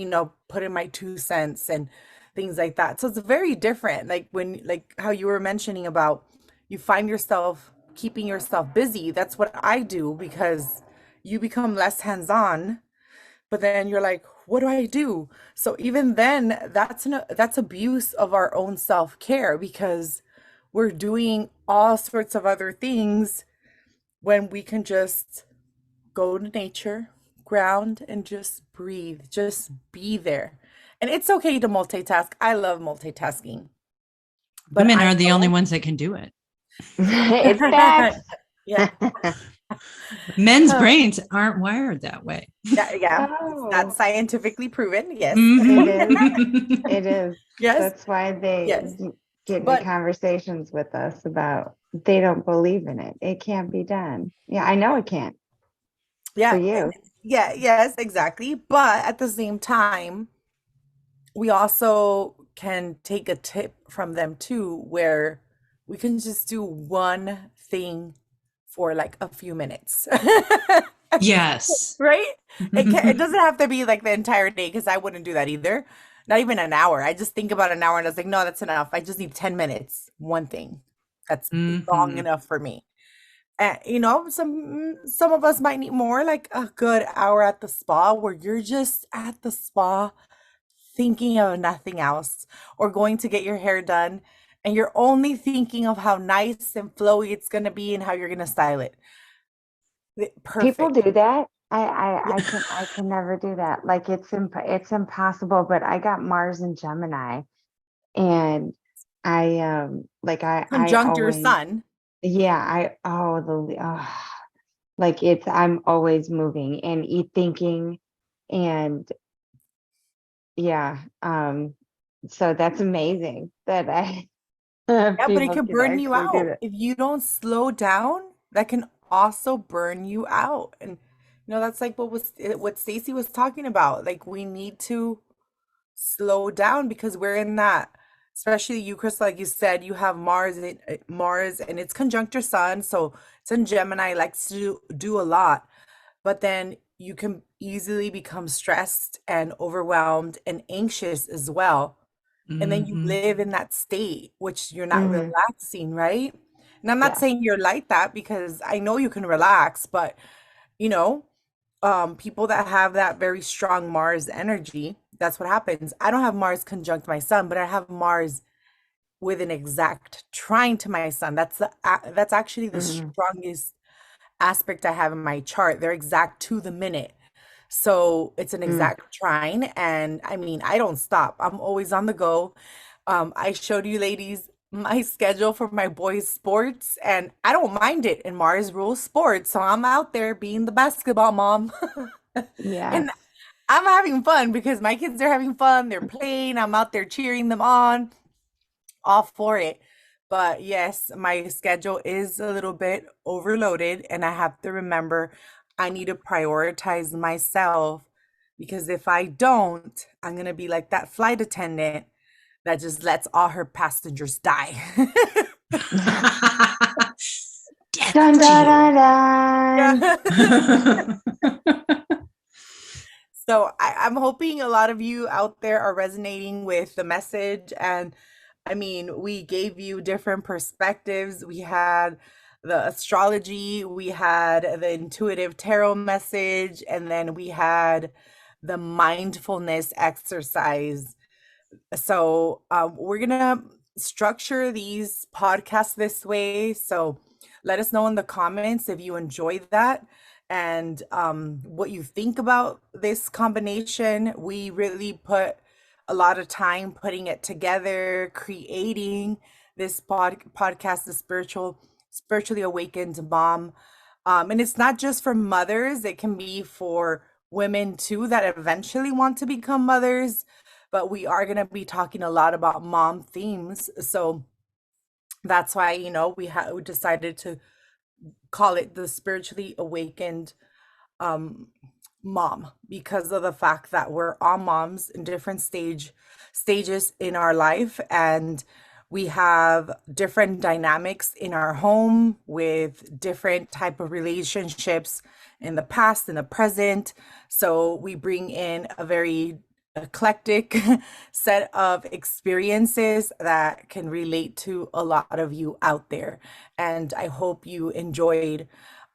Speaker 1: put in my 2 cents and things like that. So it's very different. Like how you were mentioning about you find yourself keeping yourself busy. That's what I do, because you become less hands-on, but then you're like, what do I do? So even then, that's abuse of our own self-care, because we're doing all sorts of other things when we can just go to nature, ground, and just breathe, just be there. And it's okay to multitask. I love multitasking, but
Speaker 3: Women
Speaker 1: I
Speaker 3: are the only
Speaker 1: know.
Speaker 3: ones that can do it.
Speaker 2: It's facts.
Speaker 1: Yeah,
Speaker 3: Men's brains aren't wired that way.
Speaker 1: yeah. That's
Speaker 2: Oh,
Speaker 1: scientifically proven. Yes.
Speaker 2: it is.
Speaker 3: Mhm.
Speaker 2: It is.
Speaker 1: Yes.
Speaker 2: That's why they
Speaker 1: Yes.
Speaker 2: get into
Speaker 1: But
Speaker 2: conversations with us about they don't believe in it. It can't be done. Yeah, I know it can't for
Speaker 1: yeah,
Speaker 2: you.
Speaker 1: yeah, yes, exactly. But at the same time, we also can take a tip from them too, where we can just do one thing for like a few minutes.
Speaker 3: Yes.
Speaker 1: Right? It doesn't have to be like the entire day because I wouldn't do that either. Not even an hour. I just think about an hour and I was like, no, that's enough. I just need 10 minutes. One thing. That's long
Speaker 3: Mhm.
Speaker 1: enough for me. And some of us might need more, like a good hour at the spa where you're just at the spa thinking of nothing else, or going to get your hair done and you're only thinking of how nice and flowy it's going to be and how you're going to style it.
Speaker 2: People
Speaker 1: Perfect.
Speaker 2: do that. I can never do that. Like it's impossible, but I got Mars and Gemini and I
Speaker 1: Conjunct your
Speaker 2: always
Speaker 1: sun.
Speaker 2: yeah, like I'm always moving and thinking and yeah, so that's amazing that I
Speaker 1: Yeah, but it
Speaker 2: people
Speaker 1: could
Speaker 2: can
Speaker 1: burn you
Speaker 2: actually do
Speaker 1: out.
Speaker 2: that.
Speaker 1: If you don't slow down, that can also burn you out. And that's like what Stacey was talking about. Like we need to slow down because we're in that, especially you, Chris, like you said, you have Mars and it's conjunct your sun, so it's in Gemini, likes to do a lot, but then you can easily become stressed and overwhelmed and anxious as well. And then you
Speaker 3: Mhm.
Speaker 1: live in that state, which you're not
Speaker 2: Hmm.
Speaker 1: relaxing, right? And I'm not
Speaker 2: Yeah.
Speaker 1: saying you're like that because I know you can relax, but you know, people that have that very strong Mars energy, that's what happens. I don't have Mars conjunct my sun, but I have Mars with an exact trine to my sun. That's actually the
Speaker 2: Hmm.
Speaker 1: strongest aspect I have in my chart. They're exact to the minute. So it's an
Speaker 2: Mm.
Speaker 1: exact trine. And I mean, I don't stop. I'm always on the go. I showed you ladies my schedule for my boys' sports, and I don't mind it in Mars rules sports. So I'm out there being the basketball mom.
Speaker 2: Yes.
Speaker 1: And I'm having fun because my kids are having fun. They're playing. I'm out there cheering them on, all for it. But yes, my schedule is a little bit overloaded, and I have to remember I need to prioritize myself because if I don't, I'm going to be like that flight attendant that just lets all her passengers die.
Speaker 3: Death
Speaker 2: Dun
Speaker 3: to
Speaker 2: dun dun
Speaker 3: you.
Speaker 2: dun.
Speaker 1: Yeah. So I'm hoping a lot of you out there are resonating with the message. And I mean, we gave you different perspectives. We had the astrology, we had the intuitive tarot message, and then we had the mindfulness exercise. So we're gonna structure these podcasts this way. So let us know in the comments if you enjoyed that and what you think about this combination. We really put a lot of time putting it together, creating this podcast, the spiritually awakened mom. And it's not just for mothers; it can be for women too that eventually want to become mothers, but we are going to be talking a lot about mom themes. So that's why, we decided to call it the spiritually awakened um, mom, because of the fact that we're all moms in different stages in our life, and we have different dynamics in our home with different type of relationships in the past and the present. So we bring in a very eclectic set of experiences that can relate to a lot of you out there. And I hope you enjoyed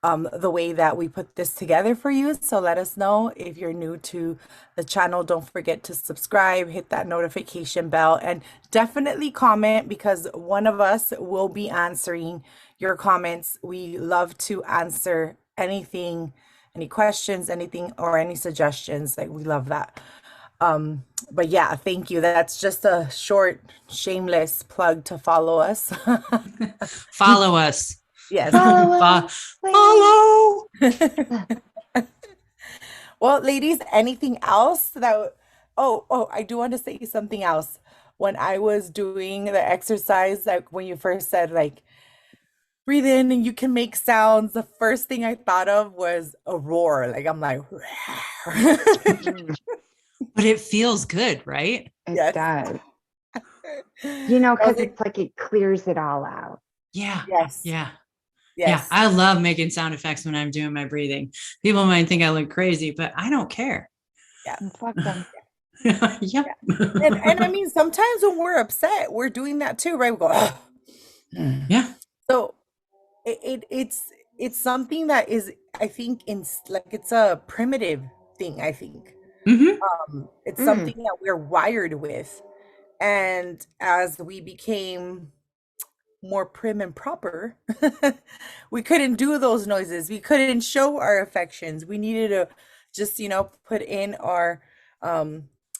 Speaker 1: the way that we put this together for you. So let us know if you're new to the channel. Don't forget to subscribe, hit that notification bell, and definitely comment because one of us will be answering your comments. We love to answer anything, any questions, anything, or any suggestions. Like, we love that. But yeah, thank you. That's just a short, shameless plug to follow us.
Speaker 3: Follow us.
Speaker 1: Yes.
Speaker 2: Follow
Speaker 3: Fo-
Speaker 2: us, please.
Speaker 3: Follow.
Speaker 1: Well, ladies, anything else that, oh, I do want to say something else. When I was doing the exercise, like when you first said, like, breathe in and you can make sounds, the first thing I thought of was a roar. Like, I'm like,
Speaker 2: Mm,
Speaker 3: But it feels good, right?
Speaker 2: it
Speaker 1: yes.
Speaker 2: does.
Speaker 1: I
Speaker 2: Because
Speaker 1: was like,
Speaker 2: it's like it clears it all out.
Speaker 3: Yeah.
Speaker 1: yes,
Speaker 3: Yeah. Yeah.
Speaker 1: yes.
Speaker 3: I love making sound effects when I'm doing my breathing. People might think I look crazy, but I don't care.
Speaker 1: Yeah.
Speaker 2: And fuck them.
Speaker 3: Yep.
Speaker 1: And I mean, sometimes when we're upset, we're doing that too, right? We go, "Ugh."
Speaker 3: Yeah.
Speaker 1: So it's something that is, I think, in like, it's a primitive thing, I think.
Speaker 3: Hmm.
Speaker 1: It's
Speaker 2: Mm.
Speaker 1: something that we're wired with. And as we became more prim and proper, we couldn't do those noises. We couldn't show our affections. We needed to just, put in our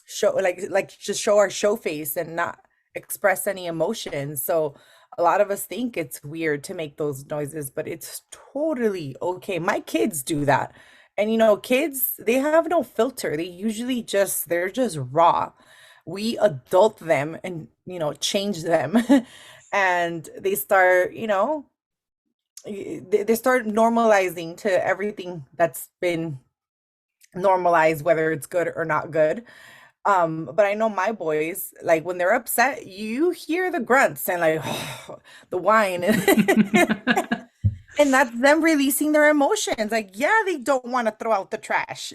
Speaker 1: show, like just show our show face and not express any emotions. So a lot of us think it's weird to make those noises, but it's totally okay. My kids do that. And kids, they have no filter. They're just raw. We adult them and, change them. And they start, they start normalizing to everything that's been normalized, whether it's good or not good. But I know my boys, like when they're upset, you hear the grunts and like the whine, and that's them releasing their emotions. Like, yeah, they don't want to throw out the trash,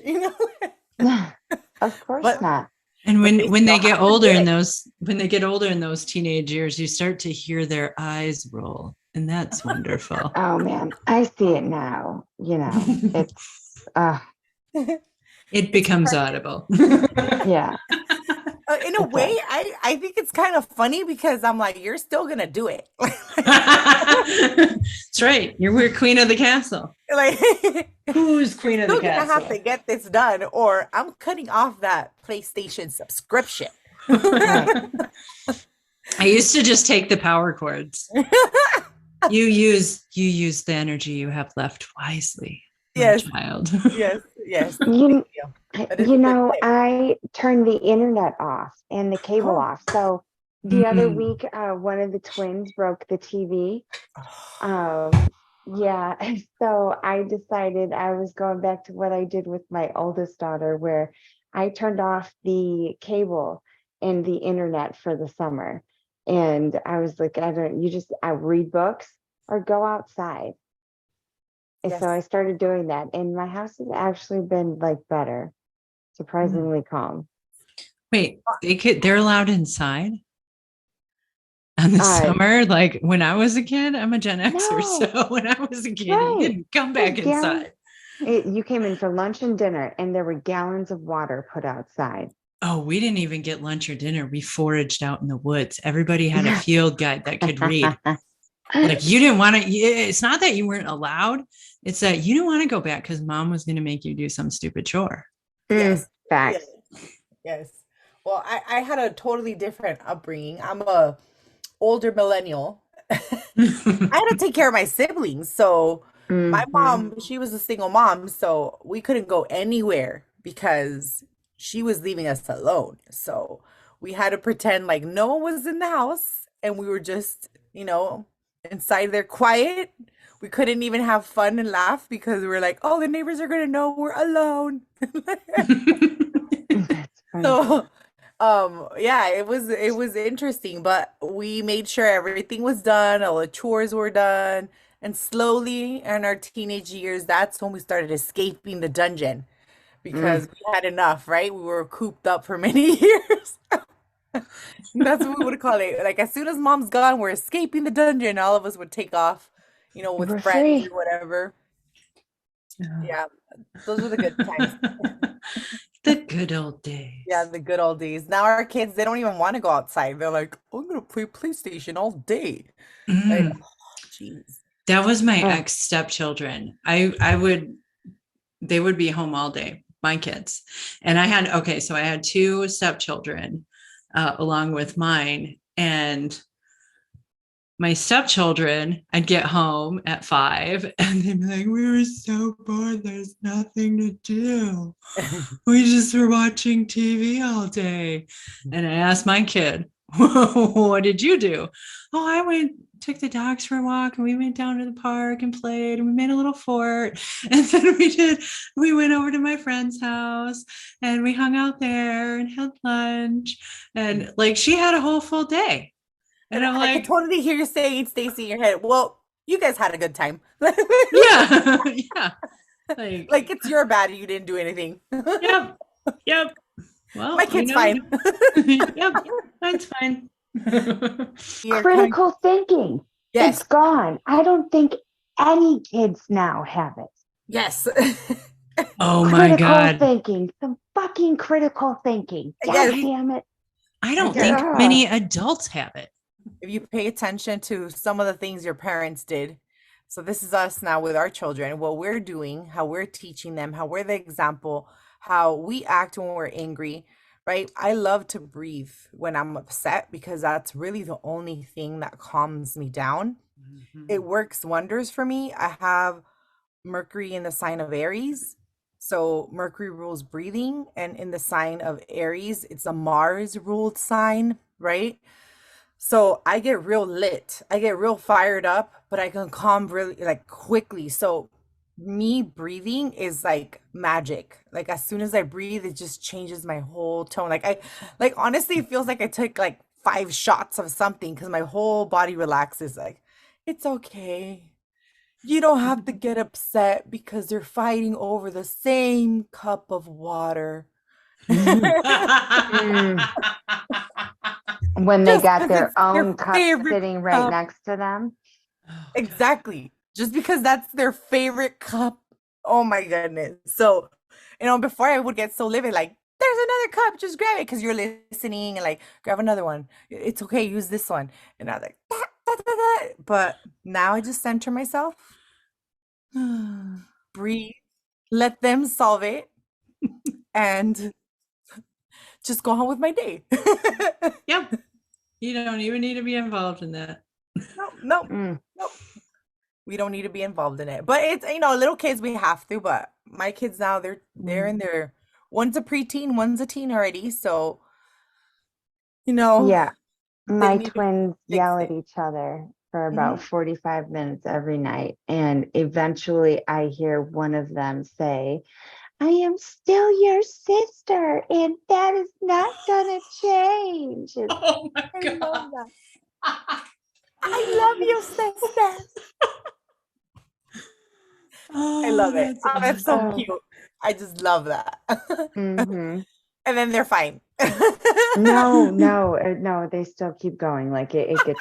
Speaker 2: Of course
Speaker 1: but
Speaker 2: not.
Speaker 3: And
Speaker 1: but they
Speaker 3: when
Speaker 1: still
Speaker 3: they get
Speaker 1: have to do
Speaker 3: older in
Speaker 1: it.
Speaker 3: those teenage years, you start to hear their eyes roll, and that's wonderful.
Speaker 2: Oh man, I see it now. It's
Speaker 3: It
Speaker 1: It's
Speaker 3: becomes
Speaker 1: perfect.
Speaker 3: audible.
Speaker 2: yeah,
Speaker 1: In a
Speaker 2: it
Speaker 1: way,
Speaker 2: does.
Speaker 1: I think it's kind of funny because I'm like, you're still gonna do it.
Speaker 3: That's right. We're queen of the castle.
Speaker 1: Like,
Speaker 3: Who's
Speaker 1: you're
Speaker 3: queen of the
Speaker 1: still gonna have to
Speaker 3: castle?
Speaker 1: get this done, or I'm cutting off that PlayStation subscription.
Speaker 2: Right.
Speaker 3: I used to just take the power cords. You use the energy you have left wisely, my
Speaker 1: Yes,
Speaker 3: child.
Speaker 1: yes, yes.
Speaker 2: You,
Speaker 1: Thank you. That is a good tip.
Speaker 2: I turned the internet off and the cable
Speaker 1: Oh.
Speaker 2: off. So the other
Speaker 3: Mm.
Speaker 2: week, one of the twins broke the TV. Yeah. So I decided I was going back to what I did with my oldest daughter, where I turned off the cable and the internet for the summer. And I was like, I read books or go outside. And so I
Speaker 1: Yes.
Speaker 2: started doing that. And my house has actually been like better, surprisingly calm.
Speaker 3: Wait, they're allowed inside in the
Speaker 2: Uh,
Speaker 3: summer? Like when I was a kid, I'm a Gen Xer.
Speaker 2: no,
Speaker 3: So when I was a kid, you
Speaker 2: right.
Speaker 3: didn't come back
Speaker 2: There's gallons.
Speaker 3: inside.
Speaker 2: You came in for lunch and dinner, and there were gallons of water put outside.
Speaker 3: Oh, we didn't even get lunch or dinner. We foraged out in the woods. Everybody had a field guide that could read. Like you didn't want to, it's not that you weren't allowed. It's that you didn't want to go back because mom was going to make you do some stupid chore.
Speaker 1: Yes.
Speaker 2: Facts.
Speaker 1: Yes. Well, I had a totally different upbringing. I'm a older millennial. I had to take care of my siblings. So my
Speaker 2: Mhm.
Speaker 1: mom, she was a single mom, so we couldn't go anywhere because she was leaving us alone. So we had to pretend like no one was in the house and we were just, inside there quiet. We couldn't even have fun and laugh because we were like, oh, the neighbors are gonna know we're alone.
Speaker 2: That's funny.
Speaker 1: So, yeah, it was interesting, but we made sure everything was done, all the chores were done, and slowly in our teenage years, that's when we started escaping the dungeon because we had enough, right? We were cooped up for many years. That's what we would call it. Like as soon as mom's gone, we're escaping the dungeon. All of us would take off, with
Speaker 2: We're
Speaker 1: friends
Speaker 2: free.
Speaker 1: or whatever. Yeah, those were the good times.
Speaker 3: The good old days.
Speaker 1: Yeah, the good old days. Now our kids, they don't even want to go outside. They're like, I'm gonna play PlayStation all day. Like,
Speaker 3: Mm.
Speaker 1: oh, jeez.
Speaker 3: That was my
Speaker 2: Oh.
Speaker 3: ex stepchildren. They would be home all day, my kids. And I had two stepchildren along with mine. And my stepchildren, I'd get home at 5 and they'd be like, we were so bored. There's nothing to do. We just were watching TV all day. And I asked my kid, what did you do? Oh, took the dogs for a walk and we went down to the park and played and we made a little fort. And then we went over to my friend's house and we hung out there and had lunch. And like, she had a whole full day. And I'm
Speaker 1: I
Speaker 3: like,
Speaker 1: can totally hear you saying, Stacey, in your head, well, you guys had a good time.
Speaker 3: yeah, yeah.
Speaker 1: Like it's your bad you didn't do anything.
Speaker 3: Yep. Well,
Speaker 1: My kid's fine.
Speaker 3: Yep, that's fine.
Speaker 2: Critical thinking.
Speaker 1: Yes.
Speaker 2: It's gone. I don't think any kids now have it.
Speaker 1: Yes.
Speaker 3: Oh my God.
Speaker 2: Critical thinking. Some fucking critical thinking. God
Speaker 1: Yes.
Speaker 2: damn it.
Speaker 3: I don't think many adults have it.
Speaker 1: If you pay attention to some of the things your parents did, so this is us now with our children, what we're doing, how we're teaching them, how we're the example, how we act when we're angry, right? I love to breathe when I'm upset because that's really the only thing that calms me down. It works wonders for me. I have Mercury in the sign of Aries. So Mercury rules breathing, and in the sign of Aries, it's a Mars ruled sign, right? So I get real lit. I get real fired up, but I can calm really like quickly. So me breathing is like magic. Like as soon as I breathe, it just changes my whole tone. Like honestly, it feels like I took like 5 shots of something because my whole body relaxes. Like, it's okay. You don't have to get upset because they're fighting over the same cup of water.
Speaker 2: When they
Speaker 1: Just
Speaker 2: got
Speaker 1: 'cause
Speaker 2: their
Speaker 1: it's their
Speaker 2: own cup
Speaker 1: favorite
Speaker 2: sitting right
Speaker 1: cup.
Speaker 2: next to them.
Speaker 1: Exactly. Just because that's their favorite cup. Oh my goodness. So, before I would get so livid, like, there's another cup, just grab it because you're listening and like, grab another one. It's okay, use this one. And I was like, "Da, da, da, da." But now I just center myself, breathe, let them solve it, and just go on with my day.
Speaker 3: Yep. You don't even need to be involved in that.
Speaker 1: No.
Speaker 2: Mm.
Speaker 1: We don't need to be involved in it. But it's, little kids, we have to. But my kids now, they're in their, one's a preteen, one's a teen already. So,
Speaker 2: Yeah.
Speaker 1: they
Speaker 2: My
Speaker 1: need to
Speaker 2: twins
Speaker 1: fix
Speaker 2: yell at
Speaker 1: it.
Speaker 2: each other for about 45 minutes every night. And eventually I hear one of them say, I am still your sister, and that is not gonna change. And
Speaker 3: Oh my
Speaker 2: I love
Speaker 3: God.
Speaker 2: that.
Speaker 1: I love you, sister. I love it.
Speaker 3: That's
Speaker 1: Oh, that's so
Speaker 2: awesome.
Speaker 1: cute. I just love that.
Speaker 2: Mm-hmm.
Speaker 1: And then they're fine.
Speaker 2: No, they still keep going. Like it gets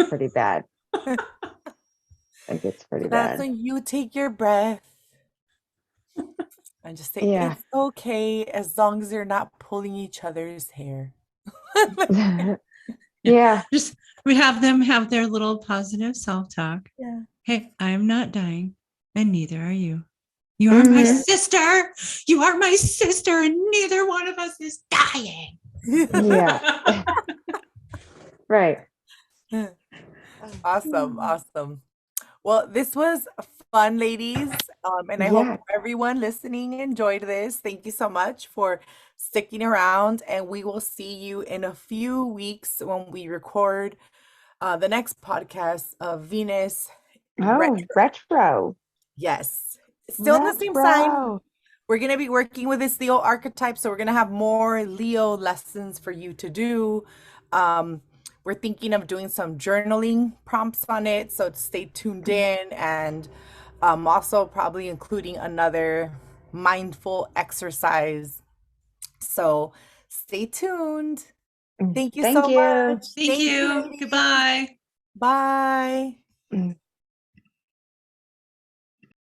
Speaker 2: pretty bad. It gets pretty
Speaker 1: That's
Speaker 2: bad.
Speaker 1: when you take your breath and just say,
Speaker 2: Yeah.
Speaker 1: it's okay as long as they're not pulling each other's hair.
Speaker 2: Yeah.
Speaker 3: Just we have them have their little positive self-talk.
Speaker 1: Yeah.
Speaker 3: Hey, I am not dying, and neither are you. You are my sister. You are my sister, and neither one of us is dying.
Speaker 2: Yeah. Right.
Speaker 1: Awesome. Well, this was fun, ladies. And I hope everyone listening enjoyed this. Thank you so much for sticking around. And we will see you in a few weeks when we record the next podcast of Venus
Speaker 2: Retro.
Speaker 1: Yes. Still in the same sign.
Speaker 2: Retro.
Speaker 1: We're going to be working with this Leo archetype. So we're going to have more Leo lessons for you to do. We're thinking of doing some journaling prompts on it. So stay tuned in, and also probably including another mindful exercise. So stay tuned. Thank you so much.
Speaker 3: Thank you.
Speaker 1: ladies.
Speaker 3: Goodbye.
Speaker 1: Bye.